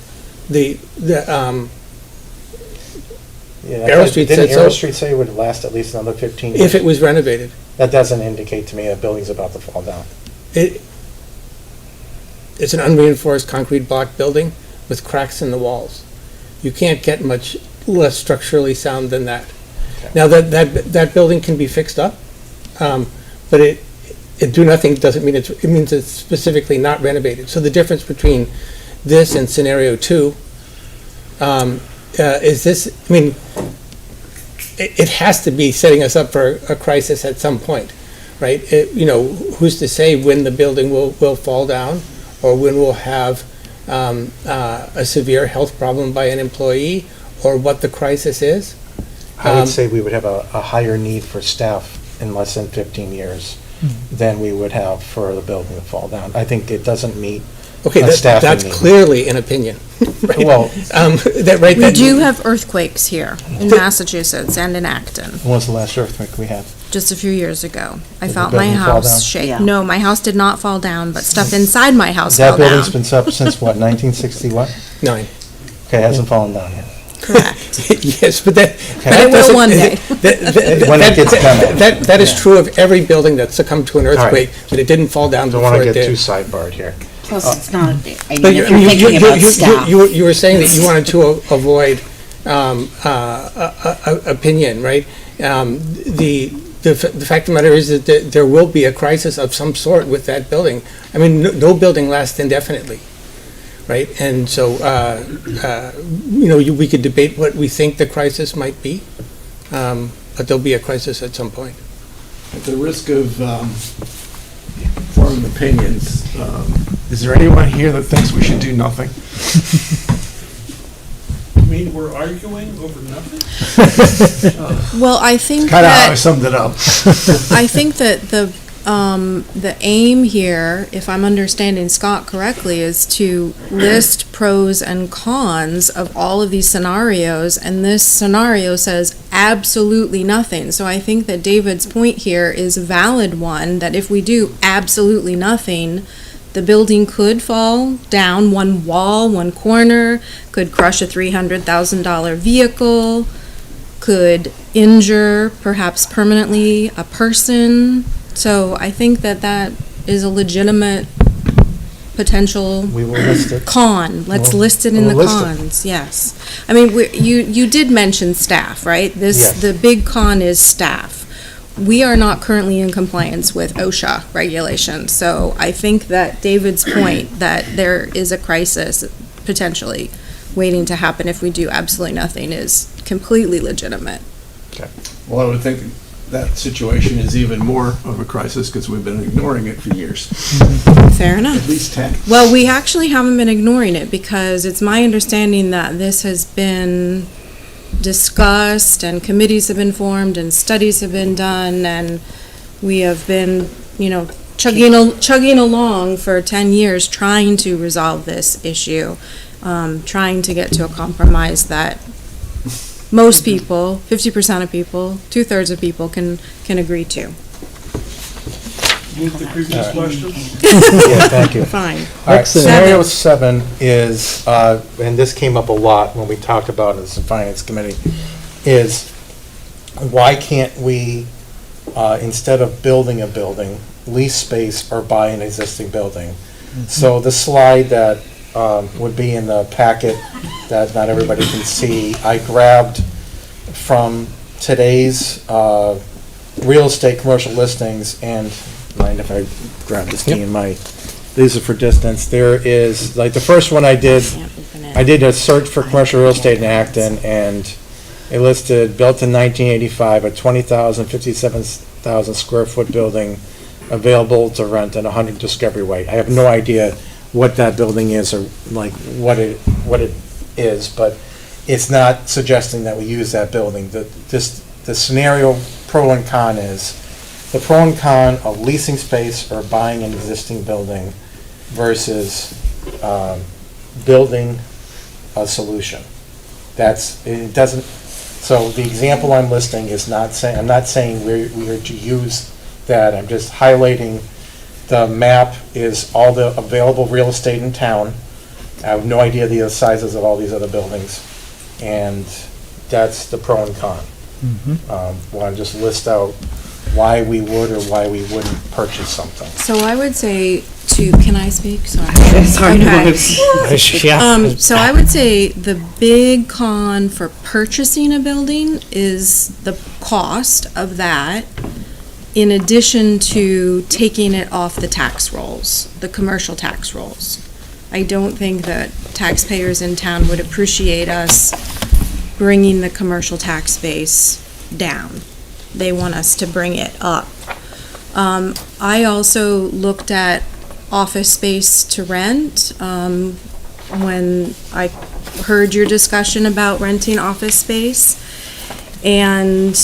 Arrow Street Didn't said so. Arrow Street say it would last at least another 15 years? If it was renovated, That doesn't indicate to me a building's about to fall down. it's an unreinforced concrete block building with cracks in the walls. You can't get much less structurally sound than that. Okay. Now, that building can be fixed up, but it do nothing doesn't mean it means it's specifically not renovated. So the difference between this and scenario 2 is this, I mean, it has to be setting us up for a crisis at some point, right? Who's to say when the building will fall down, or when we'll have a severe health problem by an employee, or what the crisis is? I would say we would have a higher need for staff in less than 15 years than we would have for the building to fall down. I think it doesn't meet Okay, a staffing that's need. clearly an opinion. Right? Well, We do have earthquakes here in Massachusetts and in Acton, when was the last earthquake we had? just a few years ago. I Did the felt my building fall down? house shake. Yeah. No, my house did not fall down, but stuff inside my house That fell down. building's been up since what, 1960 what? 9. Okay, it hasn't fallen down yet. Correct. Yes, but that it will doesn't- one day. When it gets done. That is Yeah. true of every building that succumbed to an right. earthquake, but it didn't fall down Don't before want to it get too did. sidebarred here. Plus, it's not, I mean, But if you're thinking about staff. you were saying that you wanted to avoid opinion, right? The fact of the matter is that there will be a crisis of some sort with that building. I mean, no building lasts indefinitely, right? And so, we could debate what we think the crisis might be, but there'll be a crisis at some point. At the risk of forming opinions, is there anyone here that thinks we should do nothing? I mean, we're arguing over nothing? Well, I think Kind of how I that, summed it up. I think that the aim here, if I'm understanding Scott correctly, is to list pros and cons of all of these scenarios, and this scenario says absolutely nothing. So I think that David's point here is a valid one, that if we do absolutely nothing, the building could fall down, one wall, one corner, could crush a $300,000 vehicle, could injure, perhaps permanently, a person. So I think that is a legitimate potential We will list it. con. Let's We'll- list it in the we'll list it. cons, yes. I mean, you did mention staff, right? Yes. The big con is staff. We are not currently in compliance with OSHA regulations, so I think that David's point that there is a crisis potentially waiting to happen if we do absolutely nothing is completely legitimate. Well, I would think that situation is even more of a crisis because we've been ignoring it for years, Fair enough. at least 10. Well, we actually haven't been ignoring it because it's my understanding that this has been discussed and committees have been formed and studies have been done and we have been, chugging along for 10 years trying to resolve this issue, trying to get to a compromise that most people, 50% of people, 2/3 of people can agree to. Move the previous question. Yeah, thank you. Fine. All right, scenario 7 is, and this came up a lot when we talked about it as a finance committee, is why can't we, instead of building a building, lease space or buy an existing building? So the slide that would be in the packet that not everybody can see, I grabbed from today's real estate commercial listings, and mind if I grab this key in my, these are for distance. There is, like the first one I did a search for commercial real estate in Acton, and it listed built in 1985, a 20,000, 57,000 square foot building available to rent at 100 Discovery Way. I have no idea what that building is or like what it is, but it's not suggesting that we use that building. The scenario pro and con is, the pro and con of leasing space or buying an existing building versus building a solution. It doesn't, so the example I'm listing is not saying, I'm not saying we are to use that, I'm just highlighting the map is all the available real estate in town. I have no idea the sizes of all these other buildings, and that's the pro and con. Want to just list out why we would or why we wouldn't purchase something. So I would say can I speak? Sorry. Yeah. So I would say the big con for purchasing a building is the cost of that, in addition to taking it off the tax rolls, the commercial tax rolls. I don't think that taxpayers in town would appreciate us bringing the commercial tax base down. They want us to bring it up. I also looked at office space to rent when I heard your discussion about renting office space. And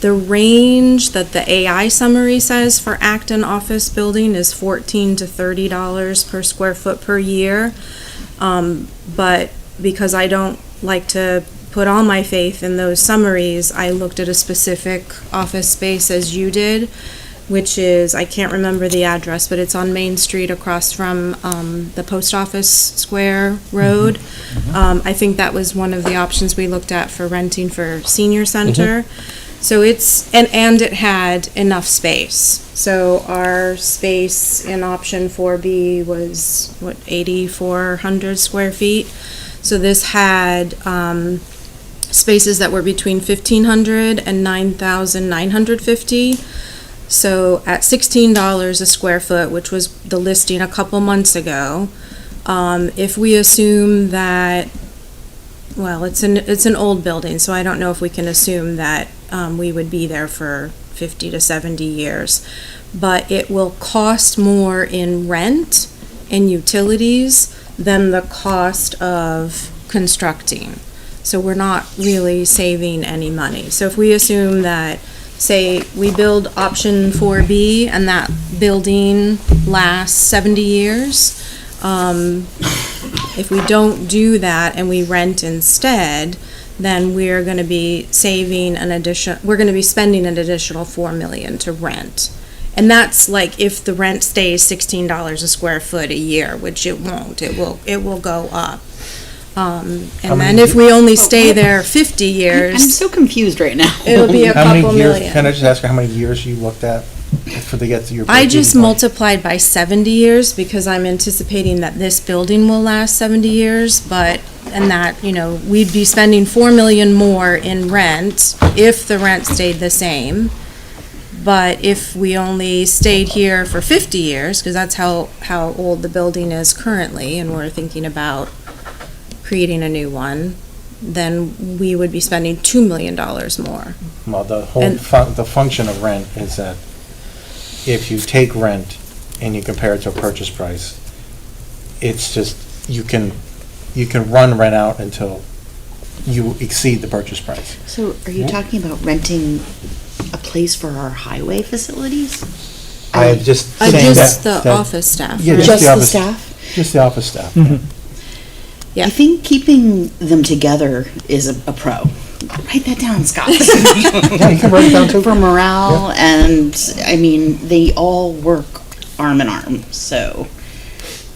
the range that the AI summary says for Acton office building is $14 to $30 per square foot per year. But because I don't like to put all my faith in those summaries, I looked at a specific office space as you did, which is, I can't remember the address, but it's on Main Street across from the Post Office Square Road. I think that was one of the options we looked at for renting for senior center. So it's, and it had enough space. So our space in option 4B was, 8,400 square feet. So this had spaces that were between 1,500 and 9,950. So at $16 a square foot, which was the listing a couple months ago, if we assume that, well, it's an old building, so I don't know if we can assume that we would be there for 50 to 70 years, but it will cost more in rent and utilities than the cost of constructing. So we're not really saving any money. So if we assume that, say, we build option 4B and that building lasts 70 years, if we don't do that and we rent instead, then we're going to be saving we're going to be spending an additional $4 million to rent. And that's like if the rent stays $16 a square foot a year, which it won't. It will go up. And then if we only stay there 50 years. I'm so confused right now. It'll be a How many couple years, million. can I just ask you how many years you looked at to get to your? I just break-even point? multiplied by 70 years because I'm anticipating that this building will last 70 years, and that, we'd be spending $4 million more in rent if the rent stayed the same. But if we only stayed here for 50 years, because that's how old the building is currently, and we're thinking about creating a new one, then we would be spending $2 million more. Well, the whole, And- the function of rent is that if you take rent and you compare it to a purchase price, it's just, you can run rent out until you exceed the purchase price. So are you talking about renting a place for our highway facilities? I just saying Just the that. office staff. Yeah, right? Just the office- staff? Just the office staff. Yeah. I think keeping them together is a pro. Write that down, Scott. Yeah, you can write it down too. For morale, and, I mean, they all work arm in arm, so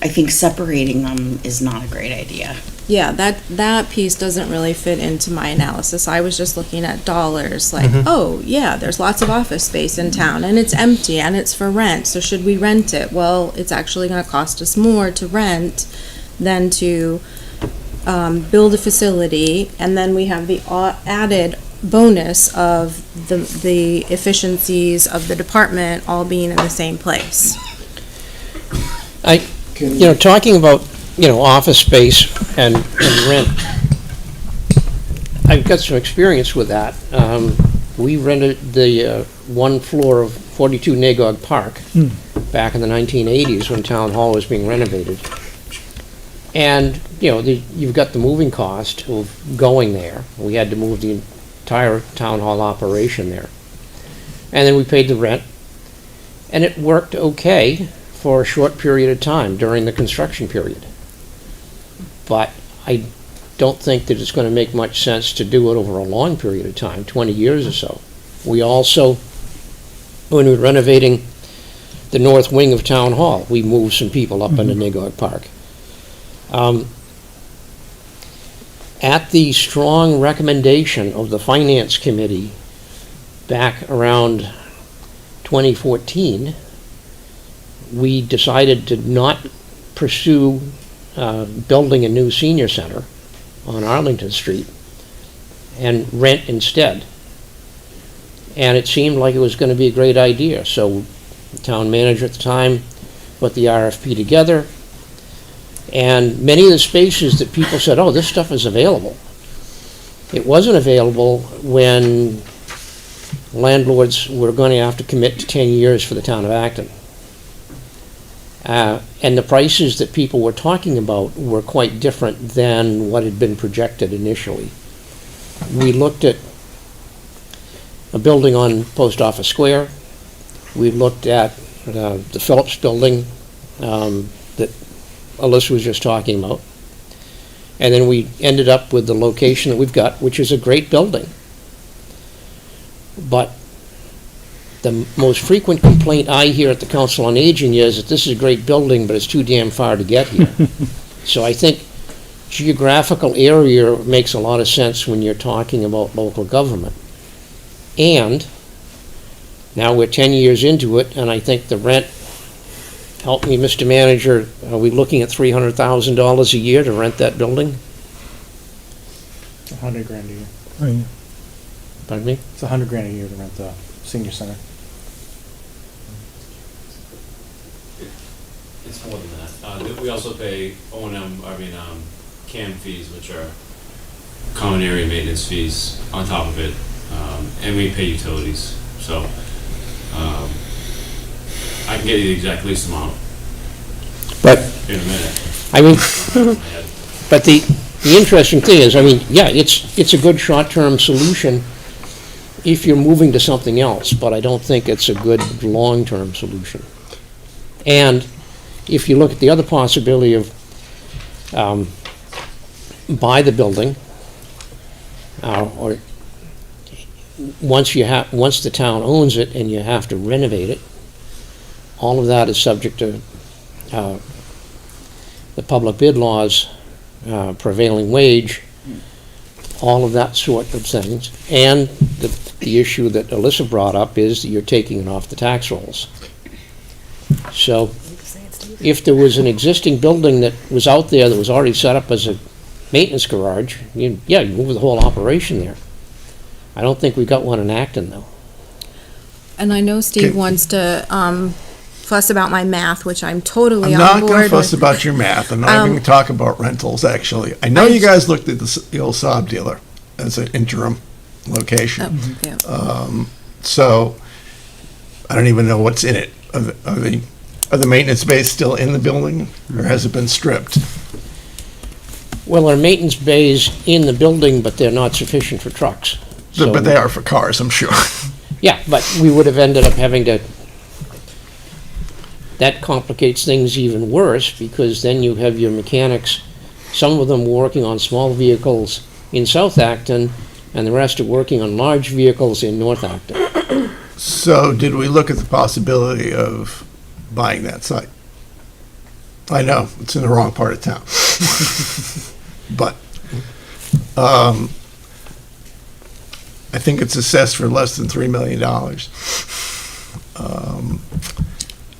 I think separating them is not a great idea. Yeah, that piece doesn't really fit into my analysis. I was just looking at dollars, like, oh, yeah, there's lots of office space in town, and it's empty, and it's for rent, so should we rent it? Well, it's actually gonna cost us more to rent than to build a facility, and then we have the added bonus of the efficiencies of the department all being in the same place. Talking about, office space and rent, I've got some experience with that. We rented the one floor of 42 Nagog Park back in the 1980s when Town Hall was being renovated. And, you've got the moving cost of going there. We had to move the entire Town Hall operation there. And then we paid the rent, and it worked okay for a short period of time during the construction period. But I don't think that it's going to make much sense to do it over a long period of time, 20 years or so. We also, when we were renovating the north wing of Town Hall, we moved some people up into Nagog Park. At the strong recommendation of the Finance Committee back around 2014, we decided to not pursue building a new senior center on Arlington Street and rent instead. And it seemed like it was going to be a great idea. So the town manager at the time put the RFP together, and many of the spaces that people said, oh, this stuff is available. It wasn't available when landlords were going to have to commit to 10 years for the town of Acton. And the prices that people were talking about were quite different than what had been projected initially. We looked at a building on Post Office Square. We looked at the Phillips building that Alyssa was just talking about. And then we ended up with the location that we've got, which is a great building. But the most frequent complaint I hear at the Council on Aging is that this is a great building, but it's too damn far to get here. So I think geographical area makes a lot of sense when you're talking about local government. And now we're 10 years into it, and I think the rent, help me, Mr. Manager, are we looking at $300,000 a year to rent that building? It's $100,000 a year. Pardon me? It's $100,000 a year to rent the senior center. It's more than that. We also pay O&M, CAM fees, which are common area maintenance fees on top of it, and we pay utilities. So I can get you the exact lease amount But, in a minute. I mean, but the interesting thing is, yeah, it's a good short-term solution if you're moving to something else, but I don't think it's a good long-term solution. And if you look at the other possibility of buy the building, or once the town owns it and you have to renovate it, all of that is subject to the public bid laws, prevailing wage, all of that sort of things. And the issue that Alyssa brought up is that you're taking it off the tax rolls. So if there was an existing building that was out there that was already set up as a maintenance garage, you move the whole operation there. I don't think we've got one in Acton, though. And I know Steve wants to fuss about my math, which I'm totally I'm on not board going to fuss with. about your math. I'm not even going to talk about rentals, actually. I know you guys looked at the old Saab dealer as an interim location. Yeah. So I don't even know what's in it. Are the maintenance bays still in the building, or has it been stripped? Well, our maintenance bays in the building, but they're not sufficient for trucks. So- But they are for cars, I'm sure. Yeah, but we would have ended up having to, that complicates things even worse, because then you have your mechanics, some of them working on small vehicles in South Acton, and the rest are working on large vehicles in North Acton. So did we look at the possibility of buying that site? I know, it's in the wrong part of town. But I think it's assessed for less than $3 million.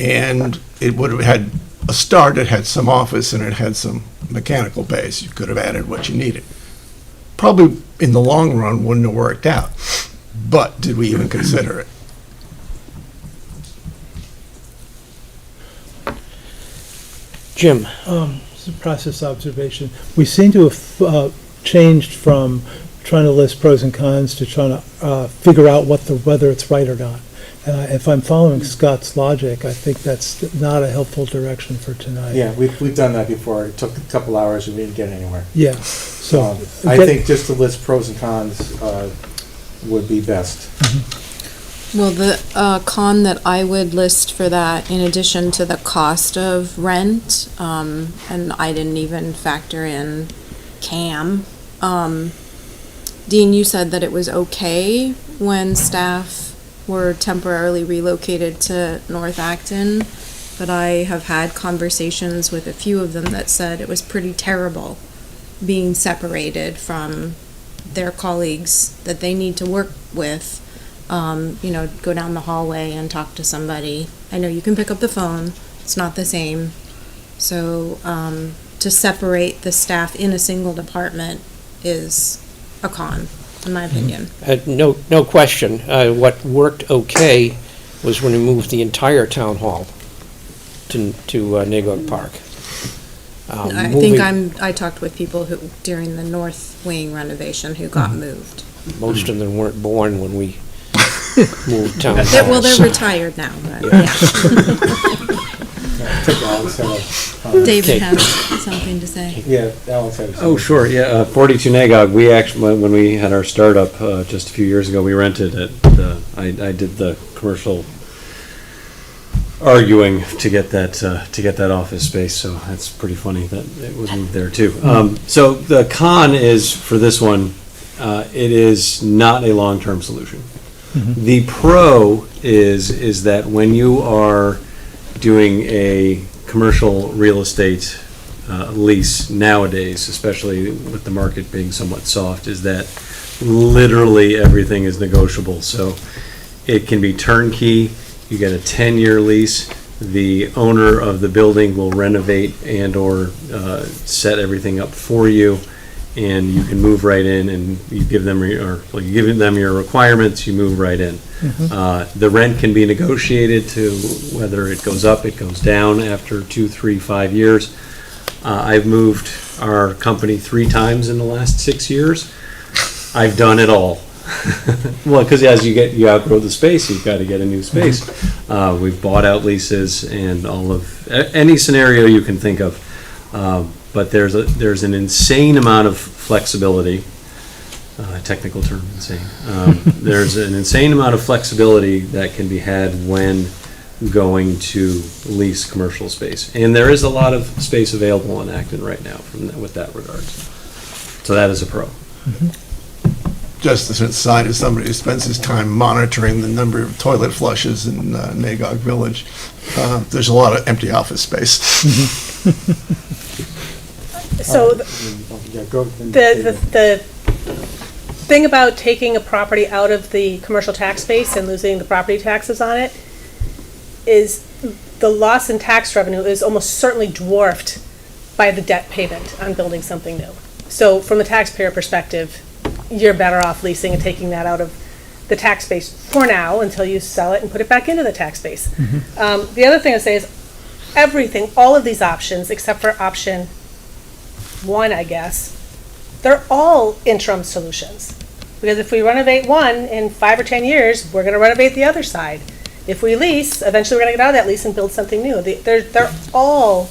And it would have had a start, it had some office and it had some mechanical base. You could have added what you needed. Probably in the long run wouldn't have worked out, but did we even consider it? Jim? It's a process observation. We seem to have changed from trying to list pros and cons to trying to figure out whether it's right or not. And if I'm following Scott's logic, I think that's not a helpful direction for tonight. Yeah, we've done that before. It took a couple hours and we didn't get anywhere. Yeah, so. I think just to list pros and cons would be best. Well, the con that I would list for that, in addition to the cost of rent, and I didn't even factor in CAM. Dean, you said that it was okay when staff were temporarily relocated to North Acton, but I have had conversations with a few of them that said it was pretty terrible being separated from their colleagues that they need to work with. Go down the hallway and talk to somebody. I know you can pick up the phone, it's not the same. So, to separate the staff in a single department is a con, in my opinion. No question. What worked okay was when we moved the entire town hall to Nagog Park. I talked with people who, during the North Wing renovation, who got moved. Most of them weren't born when we moved town hall. Well, they're retired now, but yeah. David has something to say. Yeah, Alex had Oh, sure, yeah, 42 Nagog, we actually, when we had our startup just a few years ago, we rented it. I did the commercial arguing to get that office space, so that's pretty funny that it was moved there too. So the con is, for this one, it is not a long-term solution. The pro is that when you are doing a commercial real estate lease nowadays, especially with the market being somewhat soft, is that literally everything is negotiable. So it can be turnkey. You get a 10-year lease. The owner of the building will renovate and/or set everything up for you, and you can move right in, and you give them your requirements. You move right in. The rent can be negotiated to whether it goes up, it goes down after 2, 3, 5 years. I've moved our company 3 times in the last 6 years. I've done it all. Well, because as you outgrow the space, you've got to get a new space. We've bought out leases and all of any scenario you can think of. But there's an insane amount of flexibility. Technical term, insane. There's an insane amount of flexibility that can be had when going to lease commercial space, and there is a lot of space available in Acton right now with that regard. So that is a pro. Just as an aside, as somebody who spends his time monitoring the number of toilet flushes in Nagog Village, there's a lot of empty office space. So the thing about taking a property out of the commercial tax base and losing the property taxes on it is the loss in tax revenue is almost certainly dwarfed by the debt payment on building something new. So from a taxpayer perspective, you're better off leasing and taking that out of the tax base for now until you sell it and put it back into the tax base. The other thing I say is everything, all of these options, except for option 1, I guess, they're all interim solutions. Because if we renovate one in 5 or 10 years, we're going to renovate the other side. If we lease, eventually we're going to get out of that lease and build something new. They're all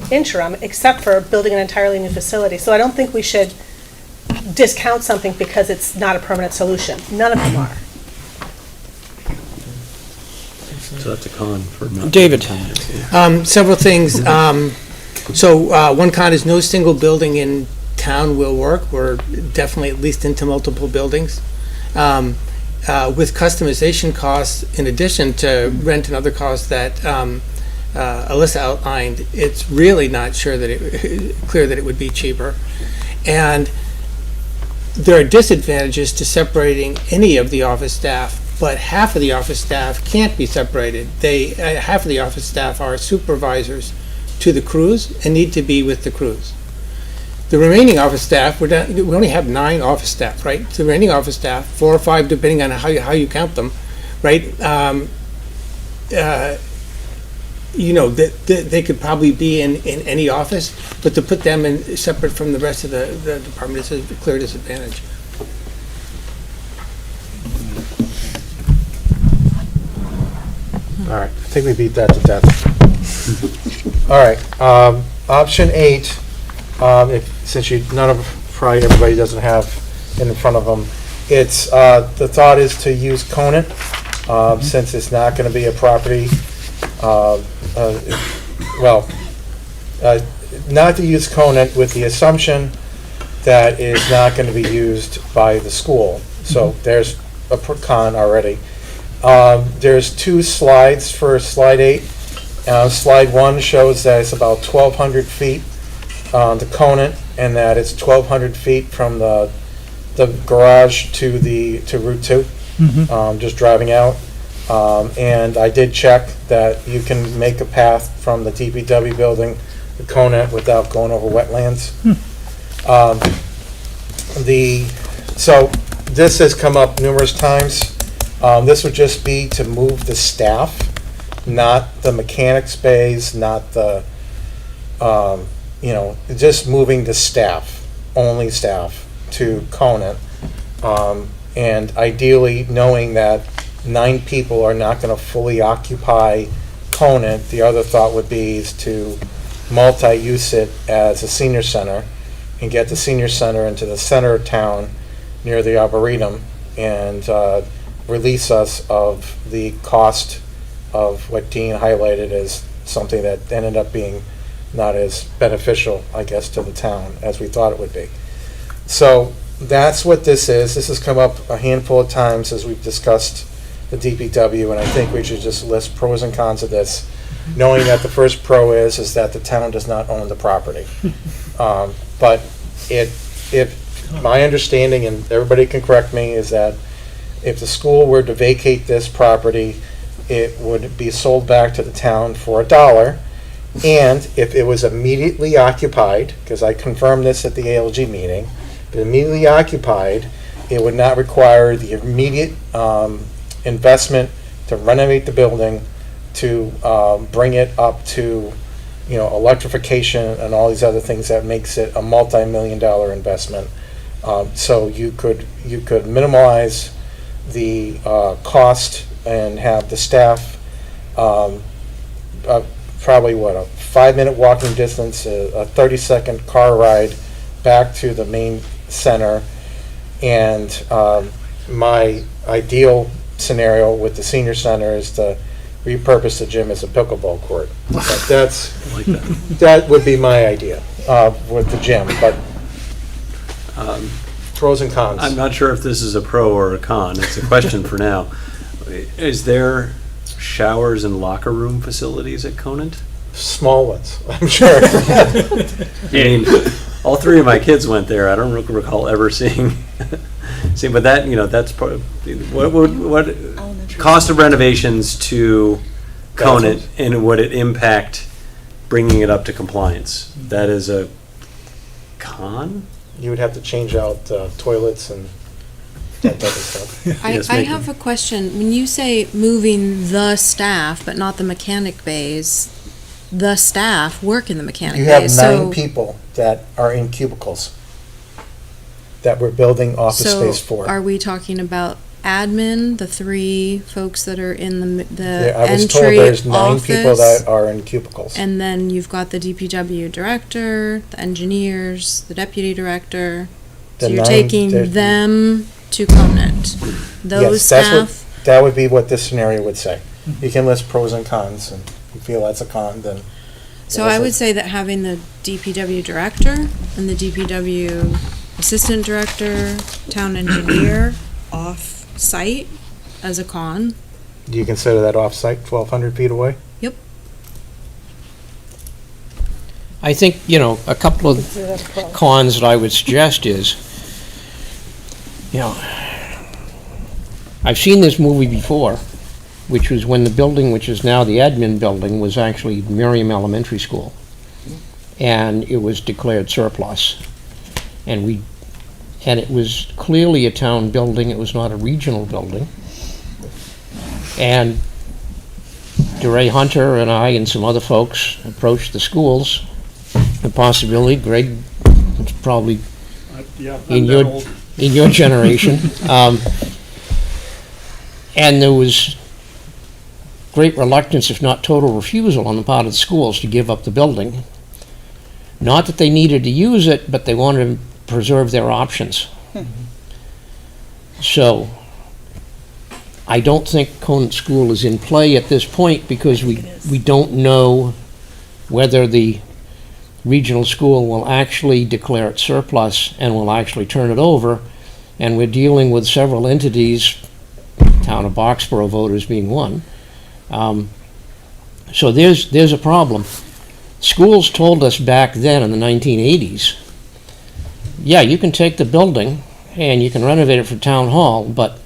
interim, except for building an entirely new facility. So I don't think we should discount something because it's not a permanent solution. None of them are. So that's a con for not. David. Several things. One con is no single building in town will work. We're definitely at least into multiple buildings. With customization costs, in addition to rent and other costs that Alyssa outlined, it's really not clear that it would be cheaper. And there are disadvantages to separating any of the office staff, but half of the office staff can't be separated. Half of the office staff are supervisors to the crews and need to be with the crews. The remaining office staff, we only have 9 office staff, right? The remaining office staff, 4 or 5, depending on how you count them, right? They could probably be in any office, but to put them in separate from the rest of the department is a clear disadvantage. All right, I think we beat that to death. All right, option 8, since probably everybody doesn't have in front of them, it's, the thought is to use Conant, since it's not gonna be a property, not to use Conant with the assumption that it's not gonna be used by the school. So there's a con already. There's 2 slides for slide 8. Slide 1 shows that it's about 1,200 feet to Conant, and that it's 1,200 feet from the garage to Route 2, just driving out. And I did check that you can make a path from the DPW building to Conant without going over wetlands. So this has come up numerous times. This would just be to move the staff, not the mechanics bays, not the, just moving the staff, only staff, to Conant. And ideally, knowing that 9 people are not going to fully occupy Conant, the other thought would be is to multi-use it as a senior center and get the senior center into the center of town near the Arboretum and release us of the cost of what Dean highlighted as something that ended up being not as beneficial, I guess, to the town as we thought it would be. So that's what this is. This has come up a handful of times as we've discussed the DPW, and I think we should just list pros and cons of this, knowing that the first pro is that the town does not own the property. But my understanding, and everybody can correct me, is that if the school were to vacate this property, it would be sold back to the town for $1. And if it was immediately occupied, because I confirmed this at the ALG meeting, if immediately occupied, it would not require the immediate investment to renovate the building, to bring it up to, electrification and all these other things that makes it a multi-million-dollar investment. So you could minimize the cost and have the staff probably a 5-minute walking distance, a 30-second car ride back to the main center, and my ideal scenario with the senior center is to repurpose the gym as a pickleball court. But that would be my idea with the gym, but pros and cons. I'm not sure if this is a pro or a con. It's a question for now. Is there showers and locker room facilities at Conant? Small ones, I'm sure. I mean, all 3 of my kids went there. I don't recall ever seeing, but that, that's part of, what cost of renovations to Conant, and would it impact bringing it up to compliance? That is a con? You would have to change out toilets and that type of stuff. Yes, I Megan. have a question. When you say moving the staff, but not the mechanic bays, the staff work in the mechanic You bays. have 9 so, people that are in cubicles that we're building office so space for. are we talking about admin, the 3 folks that are in the Yeah, I was told entry there's 9 people office? that are in cubicles. And then you've got the DPW director, the engineers, the deputy director. So The you're 9 taking there's- them to Conant. Those Yes, that's what- staff, That would be what this scenario would say. You can list pros and cons, and if you feel that's a con, then. so I would say that having the DPW director and the DPW assistant director, town engineer off-site as a con. Do you consider that off-site, 1,200 feet away? I think, a couple of cons that I would suggest is, I've seen this movie before, which was when the building, which is now the admin building, was actually Miriam Elementary School. And it was declared surplus. And it was clearly a town building, it was not a regional building. And DeRay Hunter and I and some other folks approached the schools, the possibility, Greg, it's probably in your generation. And there was great reluctance, if not total refusal, on the part of the schools to give up the building. Not that they needed to use it, but they wanted to preserve their options. So, I don't think Conant School is in play at this point because we don't know whether the regional school will actually declare it surplus and will actually turn it over. And we're dealing with several entities, town of Boxborough voters being one. So there's a problem. Schools told us back then in the 1980s, yeah, you can take the building and you can renovate it for town hall, but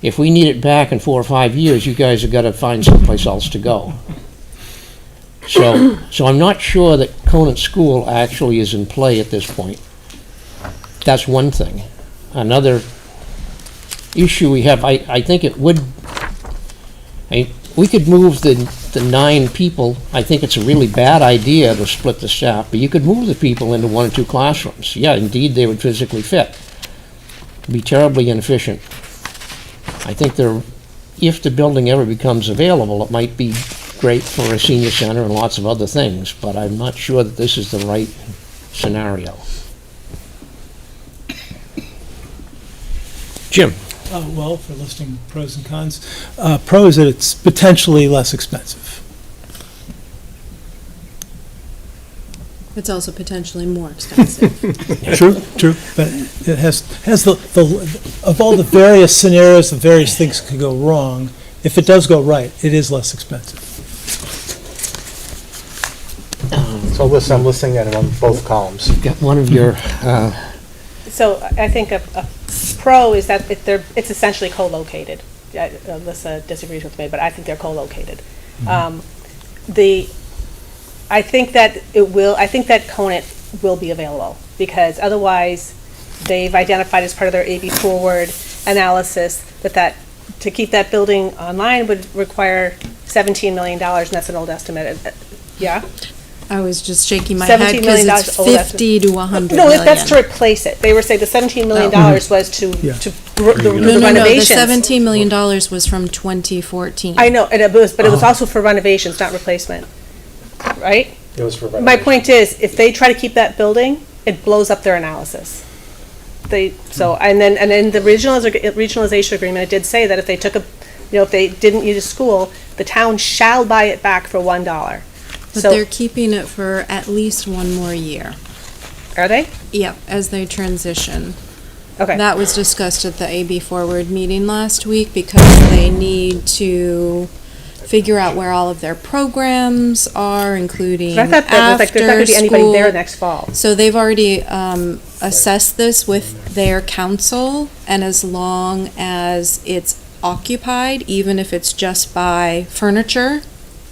if we need it back in 4 or 5 years, you guys have got to find someplace else to go. So I'm not sure that Conant School actually is in play at this point. That's one thing. Another issue we have, I think it would, we could move the 9 people. I think it's a really bad idea to split the staff, but you could move the people into 1 or 2 classrooms. Yeah, indeed, they would physically fit. Be terribly inefficient. I think if the building ever becomes available, it might be great for a senior center and lots of other things, but I'm not sure that this is the right scenario. Jim? Well, for listing pros and cons, pros that it's potentially less expensive. It's also potentially more expensive. True, but it has of all the various scenarios, the various things that could go wrong, if it does go right, it is less expensive. So listen, I'm listing that on both columns. Got one of your, So I think a pro is that it's essentially co-located. Alyssa disagrees with me, but I think they're co-located. I think that Conant will be available, because otherwise, they've identified as part of their AB forward analysis that to keep that building online would require $17 million, and that's an old estimate. Yeah? I was just shaking my head $17 because million it's old estimate. 50 to 100 No, million. that's to replace it. They were saying the $17 million was to Yeah. the No, the renovations. $17 million was from 2014. I know, and it was also for renovations, not replacement, right? It was for My point is, if they try to keep that building, it blows up their analysis. And then the regionalization agreement, it did say that if they if they didn't use a school, the town shall buy it back for $1. But So, they're keeping it for at least 1 more year. are they? Yep, as they transition. Okay. That was discussed at the AB Forward meeting last week because they need to figure out where all of their programs are, including I thought that there's not going to be anybody there after-school. next fall. So they've already assessed this with their council, and as long as it's occupied, even if it's just by furniture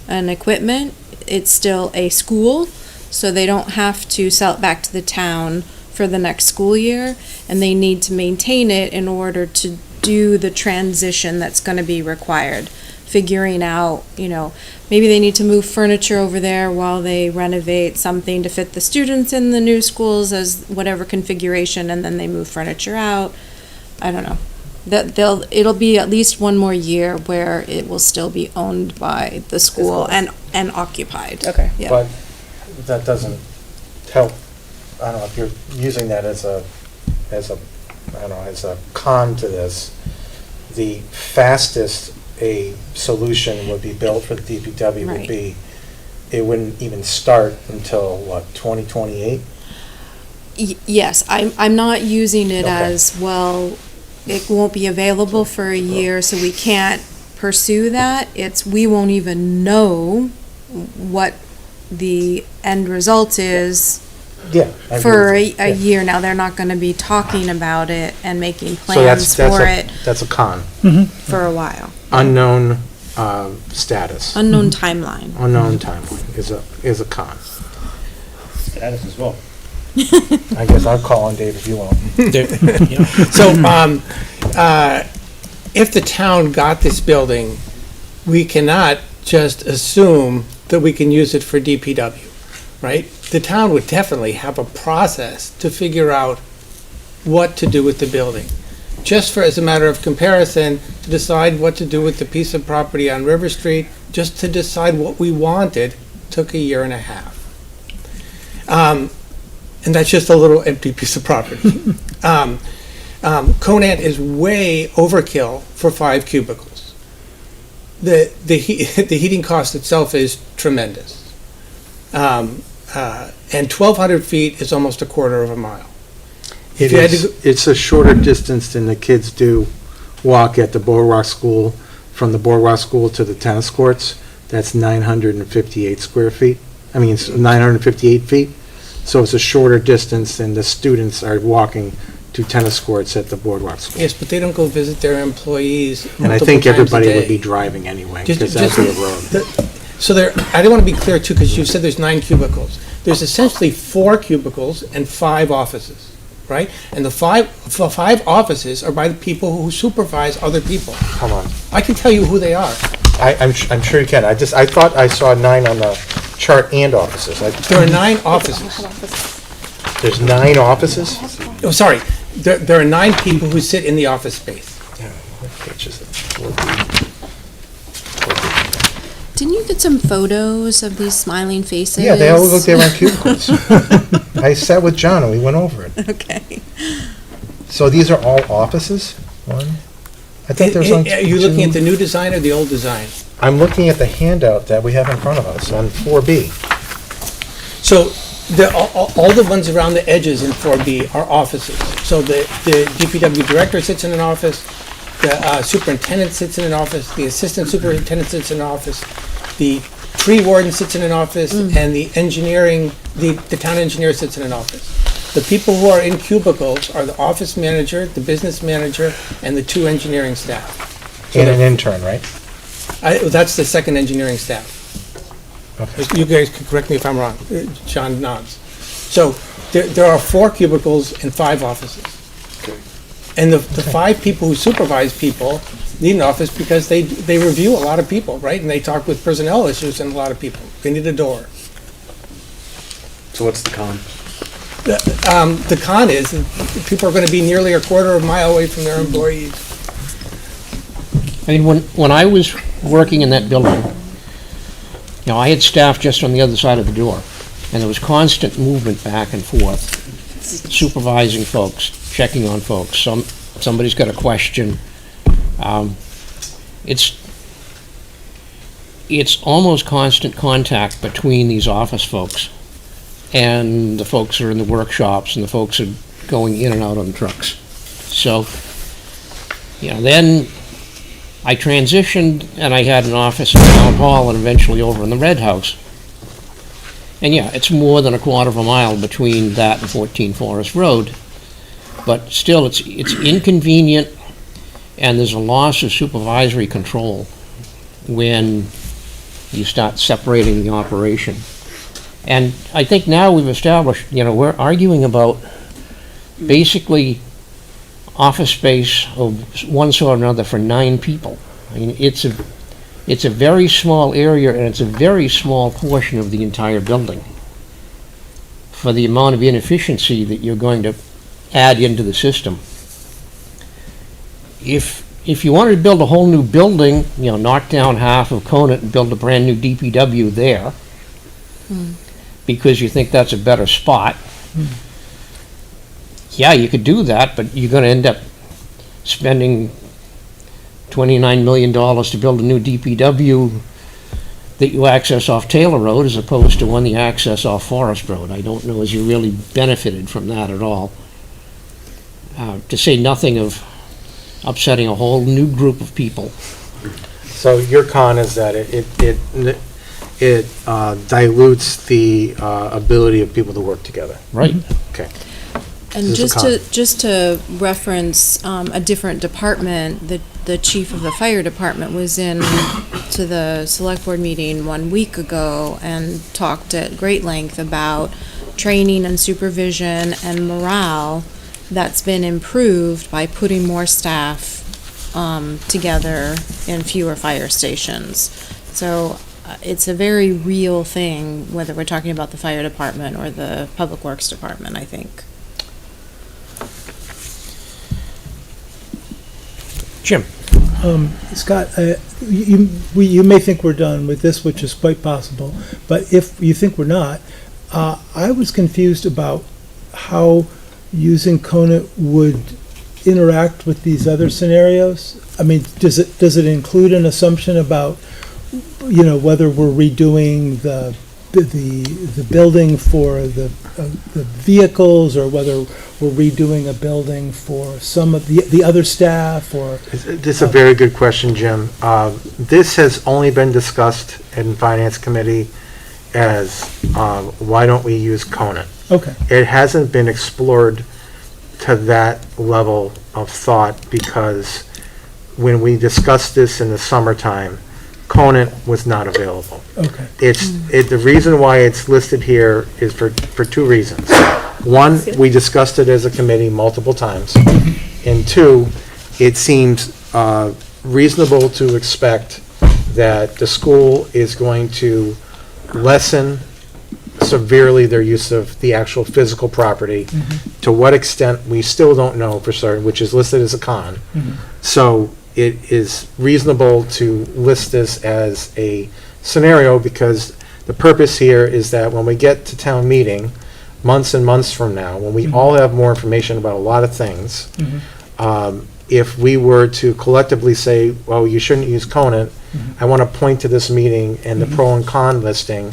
and equipment, it's still a school, so they don't have to sell it back to the town for the next school year, and they need to maintain it in order to do the transition that's gonna be required. Figuring out, maybe they need to move furniture over there while they renovate something to fit the students in the new schools as whatever configuration, and then they move furniture out. I don't know. It'll be at least one more year where it will still be owned by the school and occupied. Okay. Yeah. But that doesn't help, I don't know, if you're using that as a con to this, the fastest a solution would be built for the DPW would Right. be, it wouldn't even start until, what, 2028? Yes, I'm not using it Okay. as, well, it won't be available for a year, so we can't pursue that. We won't even know what the end result is Yeah. I agree for with you. a Yeah. year now. They're not gonna be talking about it and making So that's plans for it That's a con. for a while. Unknown status, Unknown timeline. unknown timeline is a con. Status as well. I guess I'll call on Dave if you want. So, if the town got this building, we cannot just assume that we can use it for DPW, right? The town would definitely have a process to figure out what to do with the building. Just for, as a matter of comparison, to decide what to do with the piece of property on River Street, just to decide what we wanted, took a year and a half. And that's just a little empty piece of property. Conant is way overkill for 5 cubicles. The heating cost itself is tremendous. And 1,200 feet is almost a quarter of a mile. If you had to go- It's a shorter distance than the kids do walk at the Boardwalk School, from the Boardwalk School to the tennis courts. That's 958 square feet. I mean, it's 958 feet. So it's a shorter distance than the students are walking to tennis courts at the Boardwalk School. Yes, but they don't go visit their employees And I multiple think times a everybody would day. be driving anyway, Just- because that's just- the road. So there, I do want to be clear too, because you said there's 9 cubicles. There's essentially 4 cubicles and 5 offices, right? And the five offices are by the people who supervise other people. Hold on. I can tell you who they are. I'm sure you can. I thought I saw 9 on the chart and offices. There are 9 offices. There's 9 offices? Oh, sorry. There are 9 people who sit in the office space. Yeah, what page is it? Didn't you get some photos of these smiling faces? Yeah, they all look like they're on cubicles. I sat with John and we went over it. Okay. So these are all offices? One? I thought there's only Are you looking two. at the new design or the old design? I'm looking at the handout that we have in front of us on 4B. So all the ones around the edges in 4B are offices. So the DPW director sits in an office, the superintendent sits in an office, the assistant superintendent sits in an office, the tree warden sits in an office, and the town engineer sits in an office. The people who are in cubicles are the office manager, the business manager, and the 2 engineering staff. And an intern, right? That's the second engineering staff. Okay. You guys can correct me if I'm wrong. John nods. So there are 4 cubicles and 5 offices. And the 5 people who supervise people need an office because they review a lot of people, right? And they talk with personnel issues and a lot of people. They need a door. So what's the con? The con is that people are going to be nearly a quarter of a mile away from their employees. I mean, when I was working in that building, I had staff just on the other side of the door, and there was constant movement back and forth, supervising folks, checking on folks. Somebody's got a question. It's almost constant contact between these office folks and the folks who are in the workshops and the folks who are going in and out on the trucks. So, then I transitioned and I had an office in Town Hall and eventually over in the Red House. And it's more than a quarter of a mile between that and 14 Forest Road. But still, it's inconvenient, and there's a loss of supervisory control when you start separating the operation. And I think now we've established, we're arguing about basically office space of one sort or another for 9 people. I mean, it's a very small area, and it's a very small portion of the entire building for the amount of inefficiency that you're going to add into the system. If you wanted to build a whole new building, knock down half of Conant and build a brand-new DPW there, because you think that's a better spot, yeah, you could do that, but you're going to end up spending $29 million to build a new DPW that you access off Taylor Road as opposed to one you access off Forest Road. I don't know as you really benefited from that at all. To say nothing of upsetting a whole new group of people. So your con is that it dilutes the ability of people to work together. Right. Okay. And This is a just to reference a different department, the chief of the fire department was in to the select board meeting 1 week ago and talked at great length about training and supervision and morale that's been improved by putting more staff together in fewer fire stations. So it's a very real thing, whether we're talking about the fire department or the public works department, I think. Jim? Scott, you may think we're done with this, which is quite possible, but if you think we're not, I was confused about how using Conant would interact with these other scenarios. I mean, does it include an assumption about, whether we're redoing the building for the vehicles, or whether we're redoing a building for some of the other staff, or? This is a very good question, Jim. This has only been discussed in Finance Committee as, why don't we use Conant? Okay. It hasn't been explored to that level of thought, because when we discussed this in the summertime, Conant was not available. Okay. The reason why it's listed here is for 2 reasons. One, we discussed it as a committee multiple times. And 2, it seems reasonable to expect that the school is going to lessen severely their use of the actual physical property. To what extent, we still don't know for certain, which is listed as a con. So it is reasonable to list this as a scenario, because the purpose here is that when we get to town meeting, months and months from now, when we all have more information about a lot of things, if we were to collectively say, well, you shouldn't use Conant, I want to point to this meeting and the pro and con listing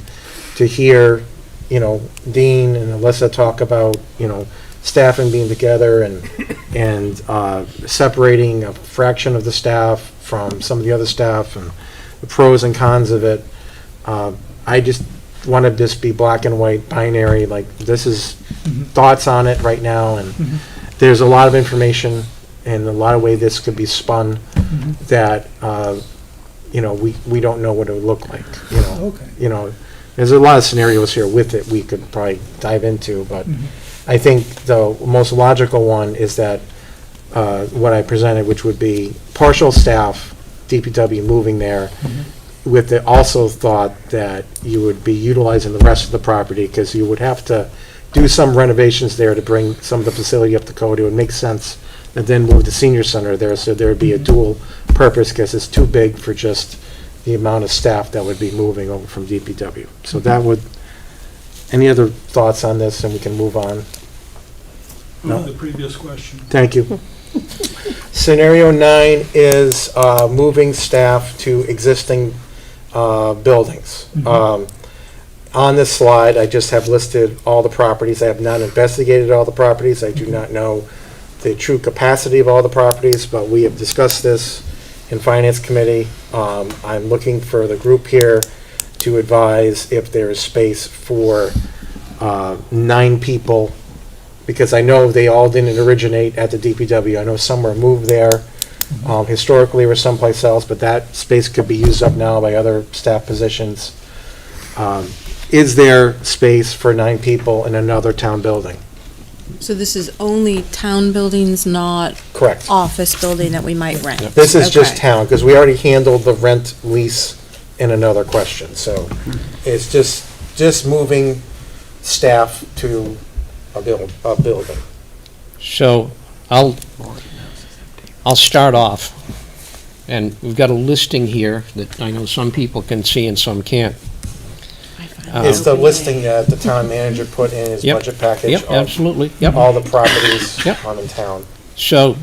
to hear, Dean and Alyssa talk about, staffing being together and separating a fraction of the staff from some of the other staff and the pros and cons of it. I just want to just be black and white, binary, like this is thoughts on it right now, and there's a lot of information and a lot of ways this could be spun that, we don't know what it would look like, Okay. There's a lot of scenarios here with it we could probably dive into, but I think the most logical one is that what I presented, which would be partial staff, DPW moving there, with the also thought that you would be utilizing the rest of the property, because you would have to do some renovations there to bring some of the facility up to code. It would make sense, and then move the senior center there, so there would be a dual purpose, because it's too big for just the amount of staff that would be moving over from DPW. So that would, any other thoughts on this, and we can move on? No? The previous question. Thank you. Scenario 9 is moving staff to existing buildings. On this slide, I just have listed all the properties. I have not investigated all the properties. I do not know the true capacity of all the properties, but we have discussed this in Finance Committee. I'm looking for the group here to advise if there is space for 9 people, because I know they all didn't originate at the DPW. I know some were moved there historically or someplace else, but that space could be used up now by other staff positions. Is there space for 9 people in another town building? So this is only town buildings, not Correct. office building that we might rent? This is just Okay. town, because we already handled the rent lease in another question, so it's just moving staff to a building. So I'll start off, and we've got a listing here that I know some people can see and some can't. It's the listing that the town manager put in his Yep. budget package Yep, of absolutely, yep. all the properties Yep. on in town. So,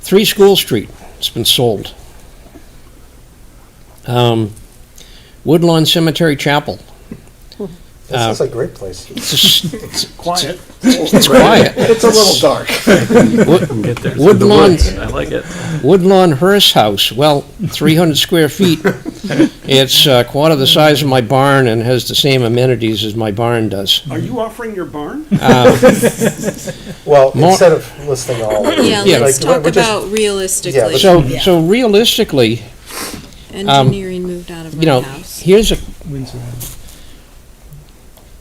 3 School Street, it's been sold. Woodlawn Cemetery Chapel. This is a great place. It's Quiet. it's quiet. It's a little dark. Get there through the Woodlawn, woods. I like it. Woodlawn Hearst House, well, 300 square feet. It's a quarter the size of my barn and has the same amenities as my barn does. Are you offering your barn? Well, More- instead of listing all. of them, Yeah, Yeah, let's like, talk we're just- about realistically. Yeah, So realistically, Engineering moved out of you know, my house. here's a,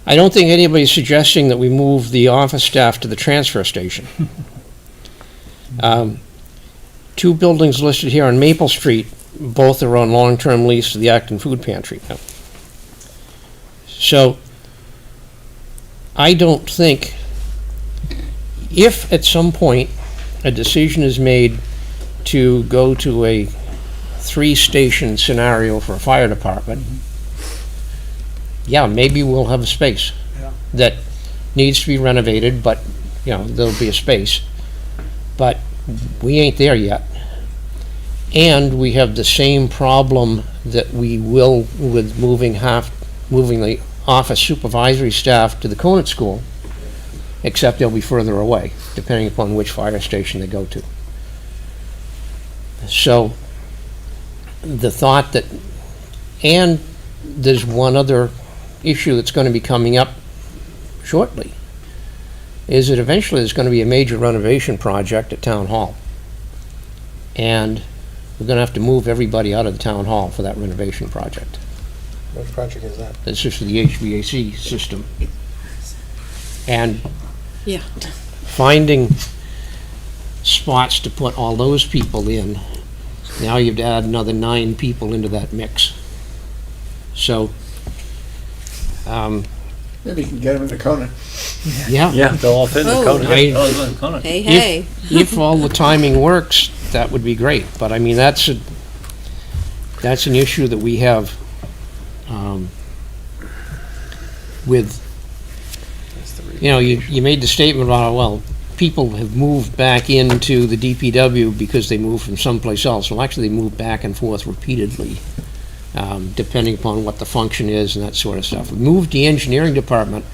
I don't think anybody's suggesting that we move the office staff to the transfer station. 2 buildings listed here on Maple Street, both are on long-term lease to the Acton Food Pantry now. So, I don't think, if at some point a decision is made to go to a 3-station scenario for a fire department, yeah, maybe we'll have a space that needs to be renovated, but, you know, there'll be a space. But we ain't there yet. And we have the same problem that we will with moving the office supervisory staff to the Conant School, except they'll be further away, depending upon which fire station they go to. So, the thought that, and there's one other issue that's going to be coming up shortly, is that eventually there's going to be a major renovation project at Town Hall. And we're going to have to move everybody out of the Town Hall for that renovation project. Which project is that? That's just for the HVAC system. And Yeah. finding spots to put all those people in, now you've to add another 9 people into that mix. So, Maybe you can get them in the Conan. yeah. Yeah, they'll all fit in the Oh. cone. I- Hey, hey. If all the timing works, that would be great, but I mean, that's an issue that we have, with, you know, you made the statement about, well, people have moved back into the DPW because they moved from someplace else. Well, actually, they moved back and forth repeatedly, depending upon what the function is and that sort of stuff. We moved the engineering department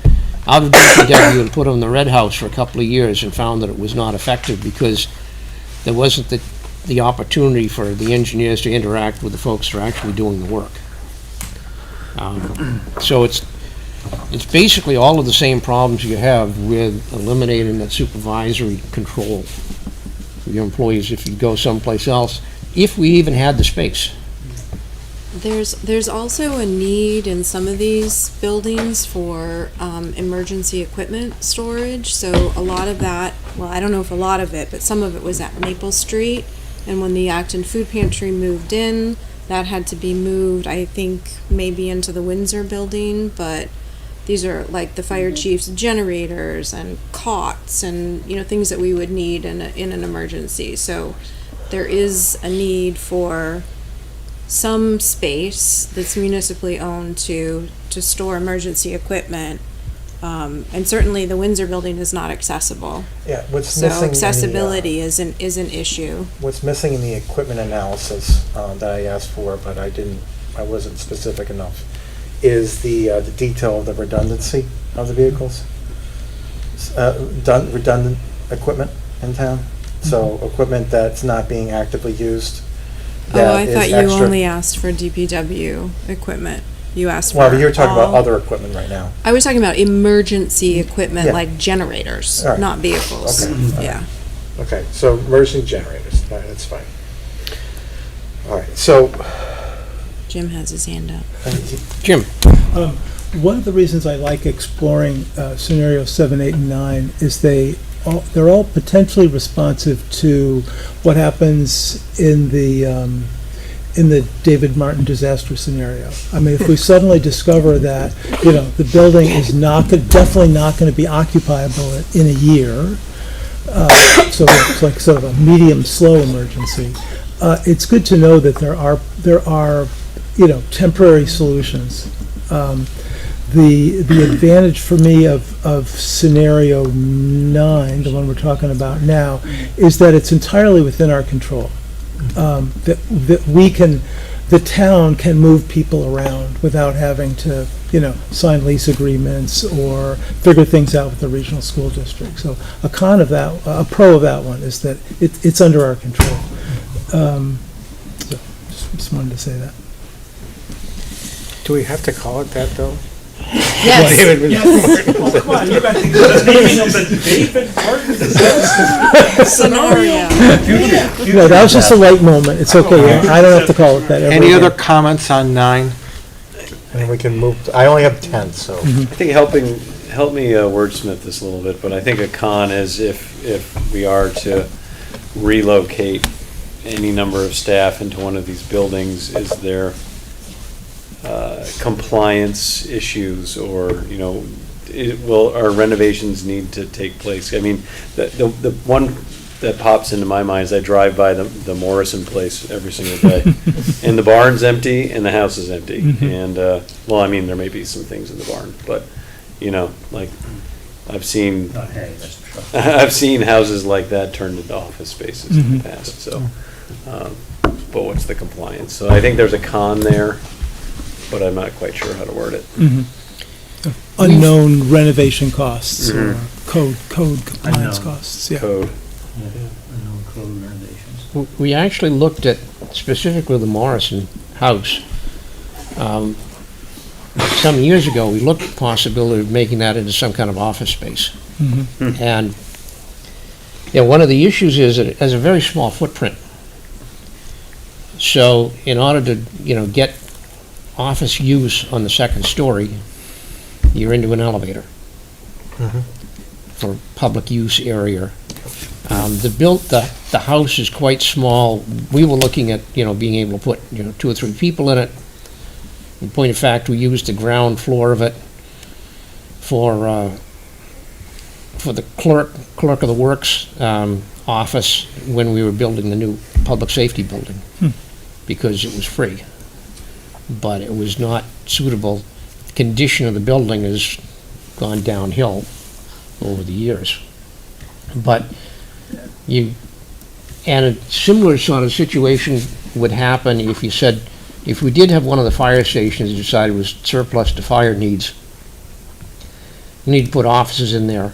out of DPW and put them in the Red House for a couple of years and found that it was not effective because there wasn't the opportunity for the engineers to interact with the folks that are actually doing the work. So it's basically all of the same problems you have with eliminating that supervisory control for your employees if you go someplace else, if we even had the space. There's also a need in some of these buildings for emergency equipment storage. So a lot of that, well, I don't know if a lot of it, but some of it was at Maple Street. And when the Acton Food Pantry moved in, that had to be moved, I think, maybe into the Windsor building. But these are like the fire chief's generators and cots and, you know, things that we would need in an emergency. So there is a need for some space that's municipally owned to store emergency equipment. And certainly the Windsor building is not accessible. Yeah, what's So missing? accessibility is an issue. What's missing in the equipment analysis that I asked for, but I wasn't specific enough, is the detail of the redundancy of the vehicles. Redundant equipment in town, so equipment that's not being actively used. Oh, I that thought is you extra. only asked for DPW equipment. You asked for Well, you're talking about all- other equipment right now. I was talking about emergency equipment, Yeah. like generators, All right. not vehicles. Okay. All Yeah. Okay, so emergency generators, all right, that's fine. All right, so, Jim has his hand up. Jim? one of the reasons I like exploring scenario 7, 8, and 9 is they're all potentially responsive to what happens in the David Martin disaster scenario. I mean, if we suddenly discover that, the building is definitely not going to be occupiable in a year, so it's like sort of a medium, slow emergency, it's good to know that there are temporary solutions. The advantage for me of scenario 9, the one we're talking about now, is that it's entirely within our control. The town can move people around without having to, sign lease agreements or figure things out with the regional school district. So a pro of that one is that it's under our control. So just wanted to say that. Do we have to call it that, though? Yes. Oh, come on, you got to the naming of the David Martin Scenario. That was just a light moment. It's okay. I don't have to call it that. Any other comments on 9? And we can move, I only have 10, so. I think help me wordsmith this a little bit, but I think a con is if we are to relocate any number of staff into one of these buildings, is there compliance issues, or, will our renovations need to take place? I mean, the one that pops into my mind is I drive by the Morrison place every single day, and the barn's empty and the house is empty. And, well, I mean, there may be some things in the barn, but, like, I've seen I've seen houses like that turned into office spaces in the past, so, but what's the compliance? So I think there's a con there, but I'm not quite sure how to word it. Unknown renovation costs or code compliance costs. Yeah. Code. We actually looked at specifically the Morrison house. Some years ago, we looked at the possibility of making that into some kind of office space. And one of the issues is that it has a very small footprint. So in order to, get office use on the second story, you're into an elevator for public use area. The house is quite small. We were looking at, being able to put, 2 or 3 people in it. In point of fact, we used the ground floor of it for the clerk of the works office when we were building the new public safety building, because it was free. But it was not suitable. The condition of the building has gone downhill over the years. But and a similar sort of situation would happen if you said, if we did have one of the fire stations decided was surplus to fire needs, you need to put offices in there.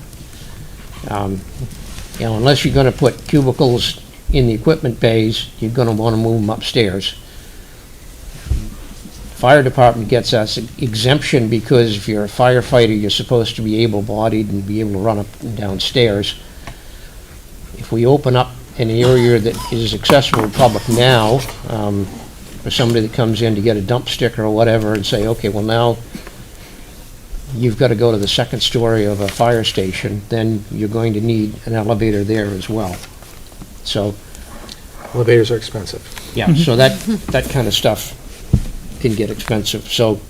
Unless you're going to put cubicles in the equipment bays, you're going to want to move them upstairs. Fire department gets us exemption because if you're a firefighter, you're supposed to be able-bodied and be able to run up and down stairs. If we open up an area that is accessible to public now, for somebody that comes in to get a dump sticker or whatever, and say, okay, well now you've got to go to the second story of a fire station, then you're going to need an elevator there as well. So Elevators are expensive. yeah, so that kind of stuff can get expensive. So,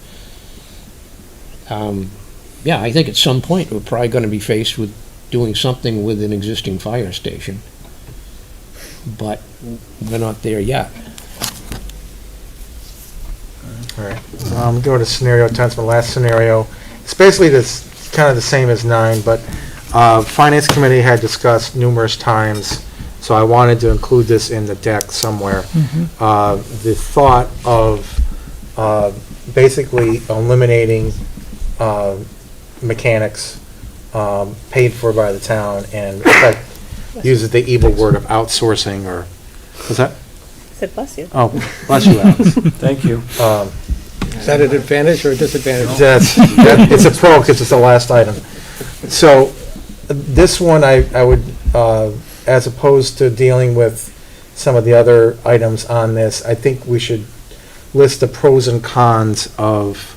I think at some point we're probably going to be faced with doing something with an existing fire station, but we're not there yet. All right. Go to scenario 10, it's my last scenario. It's basically kind of the same as 9, but Finance Committee had discussed numerous times, so I wanted to include this in the deck somewhere. The thought of basically eliminating mechanics paid for by the town, and in fact, uses the evil word of outsourcing, or, what's that? I said, bless you. Oh, bless you, Alex. Thank you. Is that an advantage or a disadvantage? It's a pro, because it's the last item. So, this one I would, as opposed to dealing with some of the other items on this, I think we should list the pros and cons of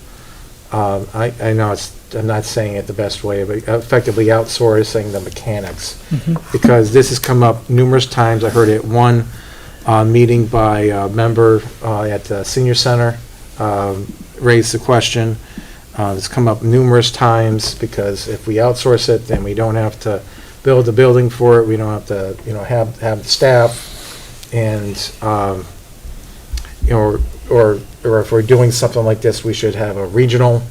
I know I'm not saying it the best way, but effectively outsourcing the mechanics. Because this has come up numerous times. I heard it one meeting by a member at the senior center, raised the question. It's come up numerous times, because if we outsource it, then we don't have to build the building for it, we don't have to, have the staff, and, or if we're doing something like this, we should have a regional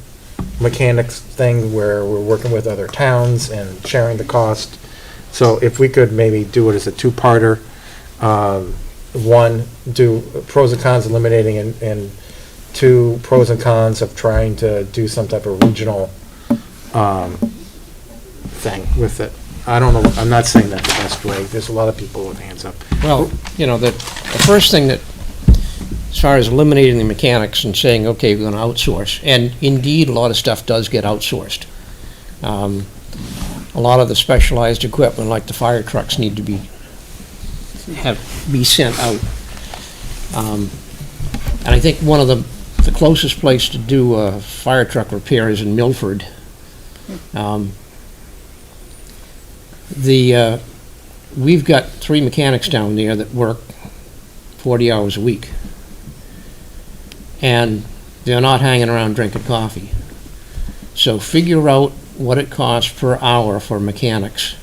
mechanics thing where we're working with other towns and sharing the cost. So if we could maybe do it as a two-parter, one, do pros and cons eliminating, and two, pros and cons of trying to do some type of regional thing with it. I don't know, I'm not saying that's the best way. There's a lot of people with hands up. Well, the first thing that, as far as eliminating the mechanics and saying, okay, we're gonna outsource, and indeed, a lot of stuff does get outsourced. A lot of the specialized equipment, like the fire trucks, need to be sent out. And I think one of the closest place to do a fire truck repair is in Milford. We've got 3 mechanics down there that work 40 hours a week. And they're not hanging around drinking coffee. So figure out what it costs per hour for mechanics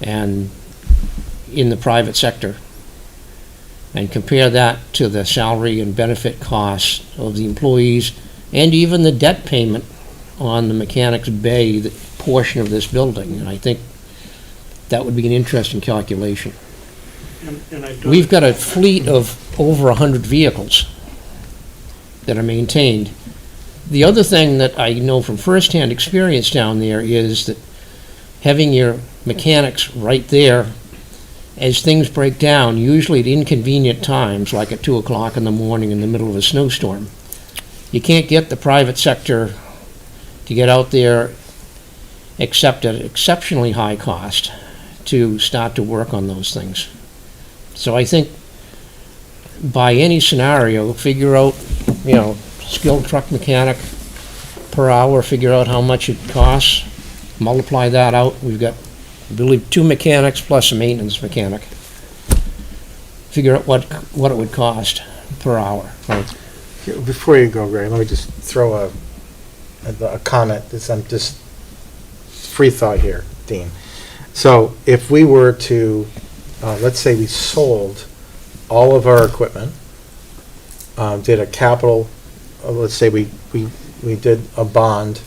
and in the private sector, and compare that to the salary and benefit costs of the employees, and even the debt payment on the mechanics bay portion of this building. And I think that would be an interesting calculation. We've got a fleet of over 100 vehicles that are maintained. The other thing that I know from firsthand experience down there is that having your mechanics right there, as things break down, usually at inconvenient times, like at 2 o'clock in the morning in the middle of a snowstorm, you can't get the private sector to get out there except at an exceptionally high cost to start to work on those things. So I think by any scenario, figure out, skilled truck mechanic per hour, figure out how much it costs, multiply that out. We've got, I believe, 2 mechanics plus a maintenance mechanic. Figure out what it would cost per hour. Before you go, Greg, let me just throw a comment. I'm just free thought here, Dean. So if we were to, let's say we sold all of our equipment, did a capital, let's say we did a bond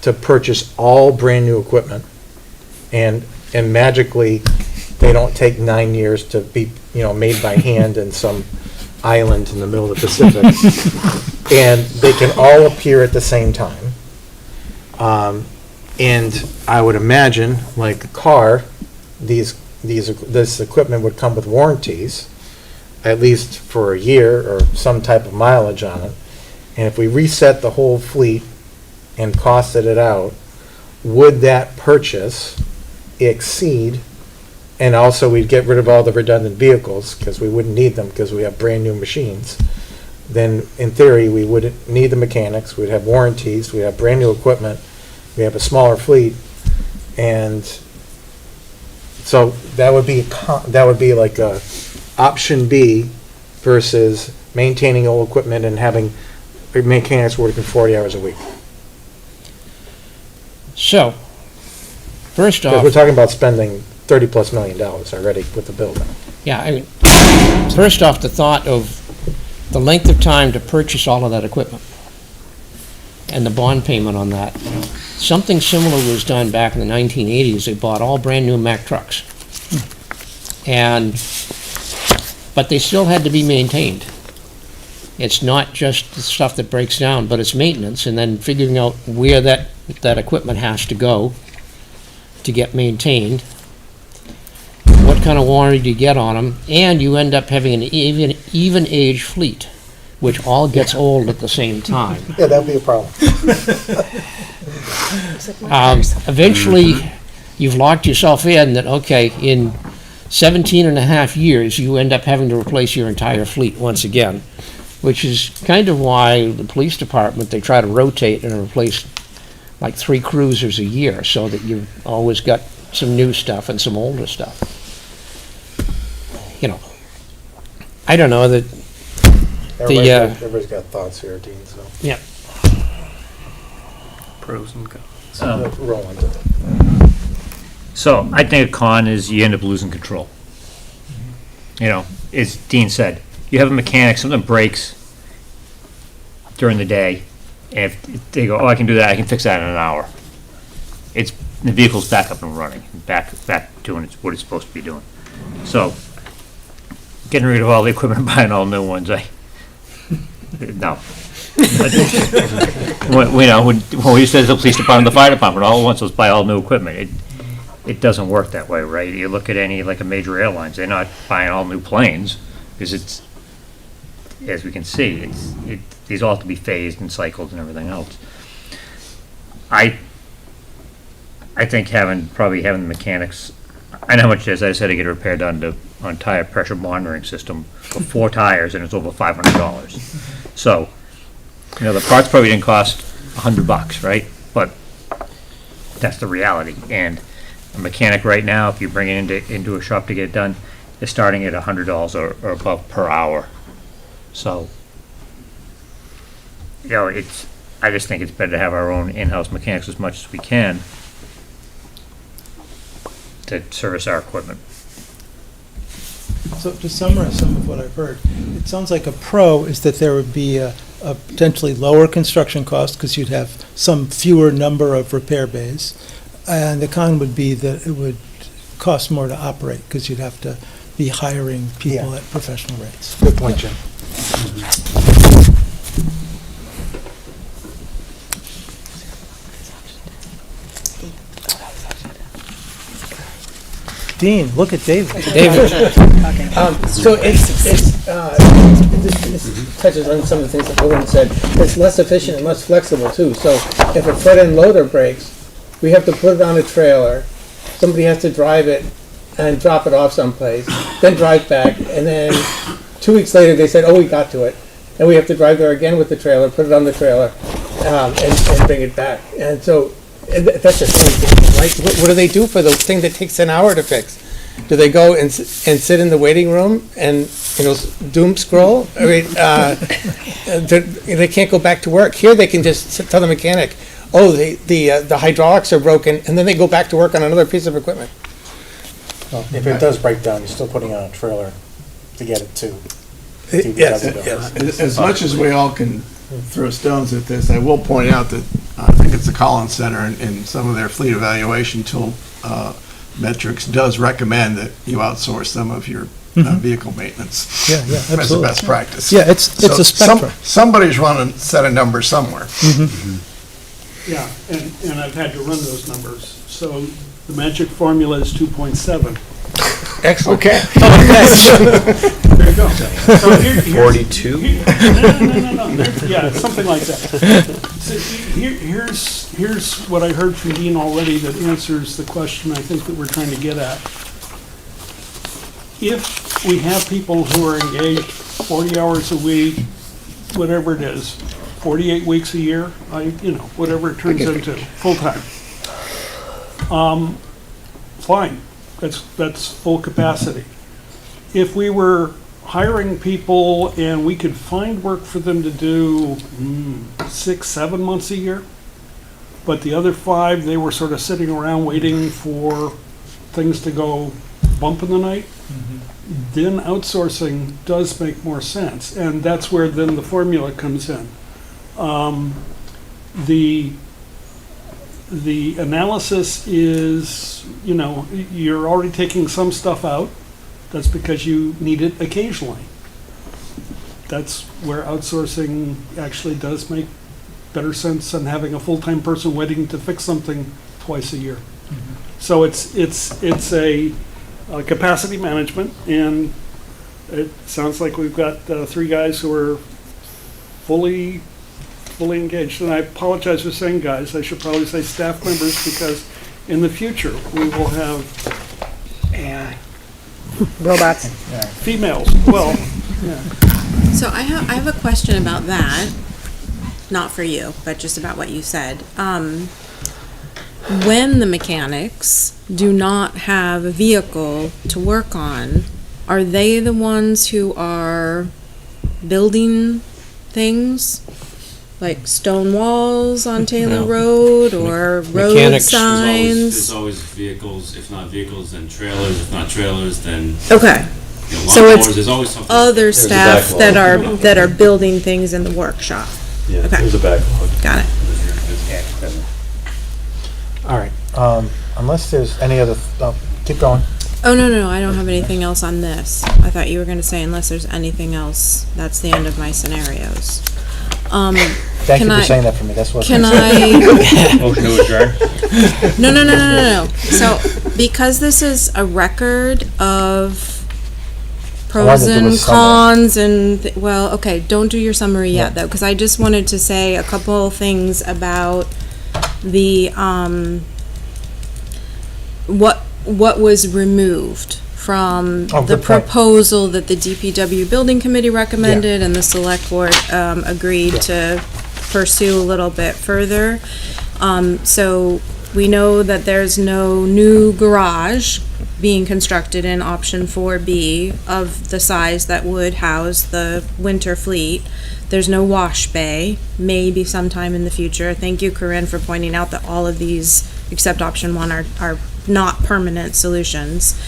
to purchase all brand-new equipment, and magically, they don't take 9 years to be, made by hand in some island in the middle of the Pacific, and they can all appear at the same time. And I would imagine, like a car, this equipment would come with warranties, at least for a year or some type of mileage on it. And if we reset the whole fleet and costed it out, would that purchase exceed, and also we'd get rid of all the redundant vehicles because we wouldn't need them because we have brand new machines, then in theory we wouldn't need the mechanics, we'd have warranties, we'd have brand new equipment, we have a smaller fleet, and so that would be like a option B versus maintaining old equipment and having mechanics working 40 hours a week. So, first Because off, we're talking about spending $30+ million already with the building. yeah, I mean, first off, the thought of the length of time to purchase all of that equipment and the bond payment on that. Something similar was done back in the 1980s. They bought all brand-new Mack trucks. But they still had to be maintained. It's not just the stuff that breaks down, but it's maintenance, and then figuring out where that equipment has to go to get maintained, what kind of warranty do you get on them, and you end up having an even age fleet, which all gets old at the same time. Yeah, that'd be a problem. Eventually, you've locked yourself in that, okay, in 17 and a half years, you end up having to replace your entire fleet once again. which is kind of why the police department, they try to rotate and replace like 3 cruisers a year, so that you've always got some new stuff and some older stuff. You know, I don't know, that Everybody's got thoughts here, Dean, so. yeah. Pros and cons. Roland. So I think a con is you end up losing control. You know, as Dean said, you have a mechanic, something breaks during the day, and if they go, oh, I can do that, I can fix that in an hour. The vehicle's back up and running, back doing what it's supposed to be doing. So, getting rid of all the equipment and buying all new ones, no. When we used to have the police department, the fire department, all at once, let's buy all new equipment. It doesn't work that way, right? You look at any, like a major airlines, they're not buying all new planes, because it's, as we can see, these all have to be phased and cycled and everything else. I think probably having the mechanics, I know how much, as I said, to get a repair done on tire pressure monitoring system for 4 tires, and it's over $500. So, the parts probably didn't cost $100, right? But that's the reality. And a mechanic right now, if you bring it into a shop to get it done, is starting at $100 or above per hour. So, I just think it's better to have our own in-house mechanics as much as we can to service our equipment. So to summarize some of what I've heard, it sounds like a pro is that there would be a potentially lower construction cost because you'd have some fewer number of repair bays. And the con would be that it would cost more to operate because you'd have to be hiring people at professional rates. Good point, Jim. Dean, look at David. So this touches on some of the things that Roland said. It's less efficient and less flexible too. So if a front-end loader breaks, we have to put it on a trailer. Somebody has to drive it and drop it off someplace, then drive back, and then 2 weeks later they said, oh, we got to it. And we have to drive there again with the trailer, put it on the trailer, and bring it back. And so that's just anything, right? What do they do for the thing that takes an hour to fix? Do they go and sit in the waiting room and, doom scroll? I mean, they can't go back to work. Here they can just tell the mechanic, oh, the hydraulics are broken, and then they go back to work on another piece of equipment. Well, if it does break down, you're still putting it on a trailer to get it to. Yes. As much as we all can throw stones at this, I will point out that I think it's the Collins Center and some of their fleet evaluation tool metrics does recommend that you outsource some of your vehicle maintenance. Yeah, As a absolutely. best practice. Yeah, it's a spectrum. Somebody's running a set of numbers somewhere. Yeah, and I've had to run those numbers. So the magic formula is 2.7. Excellent. Okay. There you go. So here's 42? No. Yeah, something like that. So here's what I heard from Dean already that answers the question I think that we're trying to get at. If we have people who are engaged 40 hours a week, whatever it is, 48 weeks a year, whatever it turns into, full-time. Fine, that's full capacity. If we were hiring people and we could find work for them to do 6-7 months a year, but the other 5, they were sort of sitting around waiting for things to go bump in the night, then outsourcing does make more sense. And that's where then the formula comes in. The analysis is, you're already taking some stuff out. That's because you need it occasionally. That's where outsourcing actually does make better sense than having a full-time person waiting to fix something twice a year. So it's a capacity management, and it sounds like we've got 3 guys who are fully engaged. And I apologize for saying guys, I should probably say staff members, because in the future we will have robots. Females. Well, yeah. So I have a question about that, not for you, but just about what you said. When the mechanics do not have a vehicle to work on, are they the ones who are building things? Like stone walls on Taylor No. Road or road Mechanics. signs? There's always vehicles, if not vehicles, then trailers, if not trailers, then, Okay, you know, So it's lawnmowers, there's always something. other a staff backlog. that are building things in the workshop. Yeah, Okay. there's a backlog. Got it. All right, unless there's any other, keep going. Oh, no, I don't have anything else on this. I thought you were gonna say unless there's anything else, that's the end of my scenarios. Thank you Can for I- saying that for me, that's what. Can I, Motion to adjourn? no. So, because this is a record of I wanted pros to do a and summary. cons and, well, okay, don't do your summary yet, though, because I just wanted to say a couple things about the, what was removed from Oh, the good point. proposal that the DPW Building Committee recommended and the Select Board agreed to pursue a little bit further. So we know that there's no new garage being constructed in option 4B of the size that would house the winter fleet. There's no wash bay, maybe sometime in the future. Thank you, Corinne, for pointing out that all of these, except option 1, are not permanent solutions.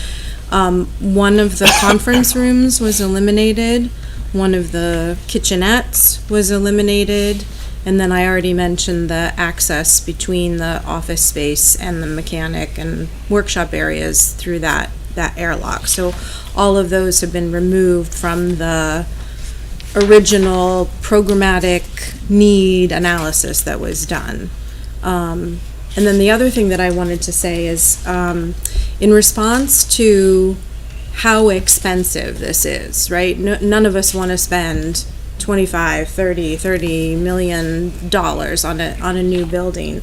One of the conference rooms was eliminated, one of the kitchenettes was eliminated, and then I already mentioned the access between the office space and the mechanic and workshop areas through that airlock. So all of those have been removed from the original programmatic need analysis that was done. And then the other thing that I wanted to say is, in response to how expensive this is, right? None of us want to spend $30 million on a new building.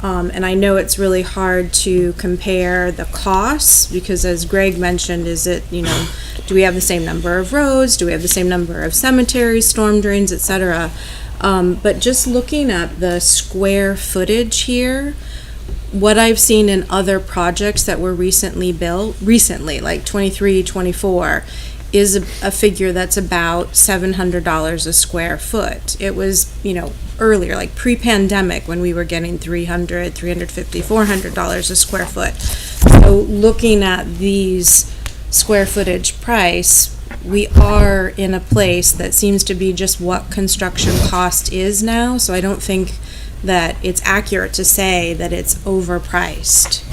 And I know it's really hard to compare the costs because, as Greg mentioned, do we have the same number of roads? Do we have the same number of cemeteries, storm drains, et cetera? But just looking at the square footage here, what I've seen in other projects that were recently built, like 23, 24, is a figure that's about $700 a square foot. It was, earlier, like pre-pandemic, when we were getting $300, $350, $400 a square foot. So looking at these square footage price, we are in a place that seems to be just what construction cost is now, so I don't think that it's accurate to say that it's overpriced.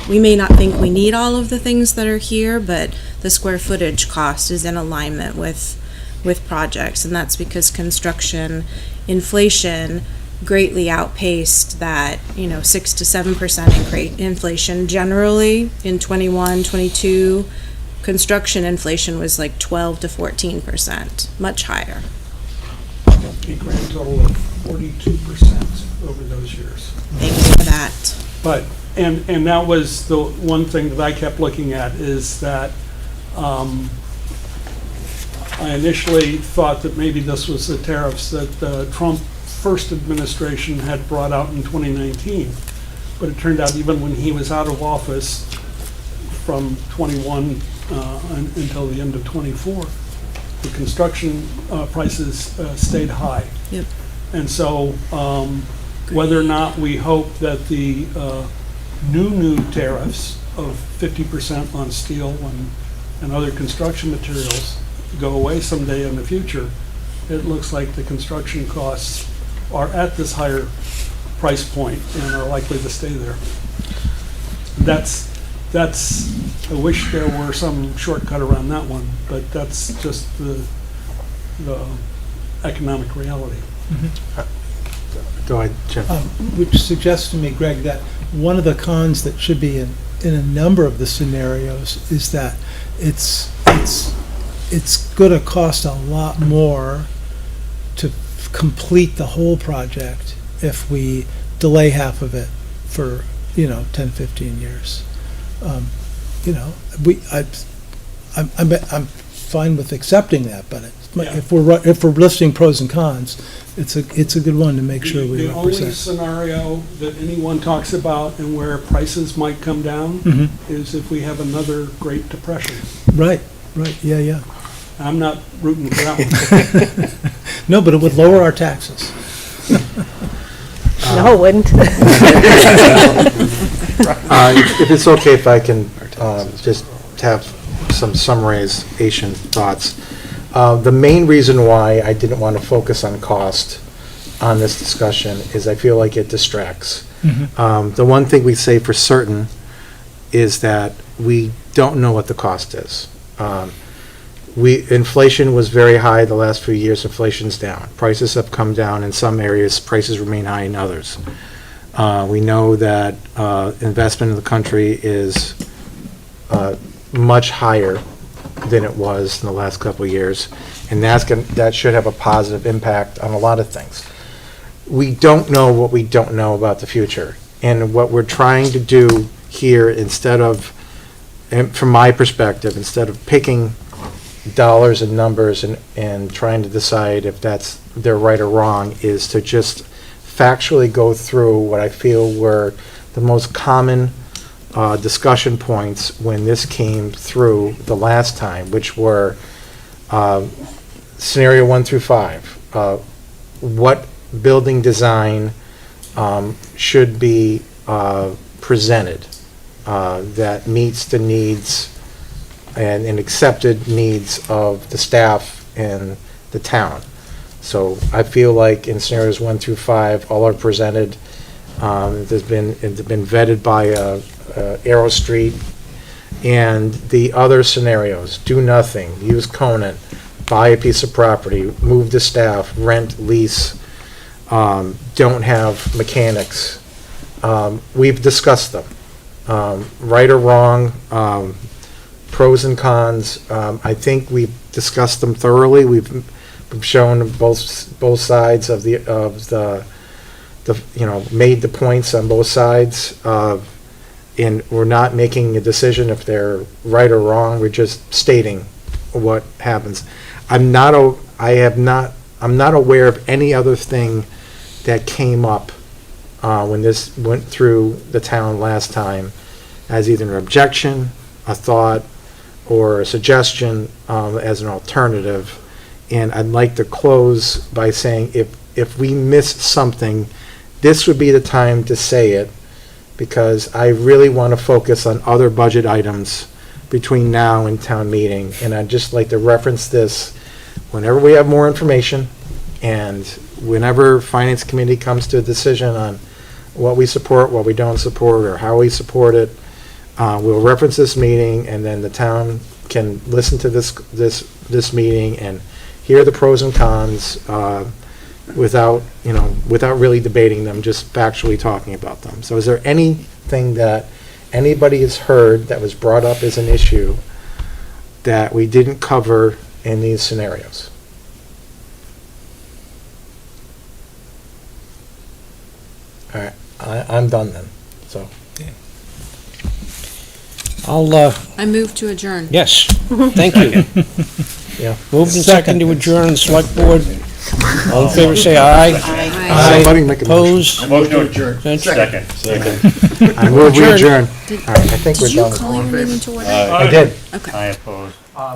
We may not think we need all of the things that are here, but the square footage cost is in alignment with projects, and that's because construction inflation greatly outpaced that, 6 to 7% inflation generally in 21, 22. Construction inflation was like 12 to 14%, much higher. A grand total of 42% over those years. Thank you for that. But, and that was the one thing that I kept looking at, is that I initially thought that maybe this was the tariffs that the Trump first administration had brought out in 2019. But it turned out even when he was out of office from 21 until the end of 24, the construction prices stayed high. Yep. And so whether or not we hope that the new tariffs of 50% on steel and other construction materials go away someday in the future, it looks like the construction costs are at this higher price point and are likely to stay there. That's, I wish there were some shortcut around that one, but that's just the economic reality. Go ahead, Jeff. Which suggests to me, Greg, that one of the cons that should be in a number of the scenarios is that it's gonna cost a lot more to complete the whole project if we delay half of it for, 10, 15 years. I'm fine with accepting that, but if we're listing pros and cons, it's a good one to make sure we The only represent. scenario that anyone talks about and where prices might come down Mhm. is if we have another Great Depression. Right, yeah. I'm not rooting for that one. No, but it would lower our taxes. No, it wouldn't. If it's okay if I can just have some summarization thoughts. The main reason why I didn't want to focus on cost on this discussion is I feel like it distracts. The one thing we say for certain is that we don't know what the cost is. Inflation was very high the last few years. Inflation's down. Prices have come down in some areas. Prices remain high in others. We know that investment in the country is much higher than it was in the last couple of years, and that should have a positive impact on a lot of things. We don't know what we don't know about the future, and what we're trying to do here, instead of, and from my perspective, instead of picking dollars and numbers and trying to decide if they're right or wrong, is to just factually go through what I feel were the most common discussion points when this came through the last time, which were scenario 1 through 5. What building design should be presented that meets the needs and accepted needs of the staff and the town. So I feel like in scenarios 1 through 5, all are presented. It's been vetted by Arrow Street. And the other scenarios: do nothing, use Conan, buy a piece of property, move the staff, rent, lease, don't have mechanics. We've discussed them, right or wrong, pros and cons. I think we've discussed them thoroughly. We've shown both sides of the made the points on both sides, and we're not making a decision if they're right or wrong. We're just stating what happens. I'm not aware of any other thing that came up when this went through the town last time as either an objection, a thought, or a suggestion as an alternative. And I'd like to close by saying if we missed something, this would be the time to say it, because I really want to focus on other budget items between now and town meeting. And I'd just like to reference this whenever we have more information, and whenever Finance Committee comes to a decision on what we support, what we don't support, or how we support it, we'll reference this meeting, and then the town can listen to this meeting and hear the pros and cons without really debating them, just factually talking about them. So is there anything that anybody has heard that was brought up as an issue that we didn't cover in these scenarios? All right, I'm done then, so. I move to adjourn. Yes, thank you. Yeah. Moved and second to adjourn the select board. All in favor, say aye. Somebody make a motion. Opposed? Motion to adjourn. Abstention? Second. I move we Adjourned. adjourn. All right, I think we're Did you done. call your meeting to order? I did. Okay. I oppose.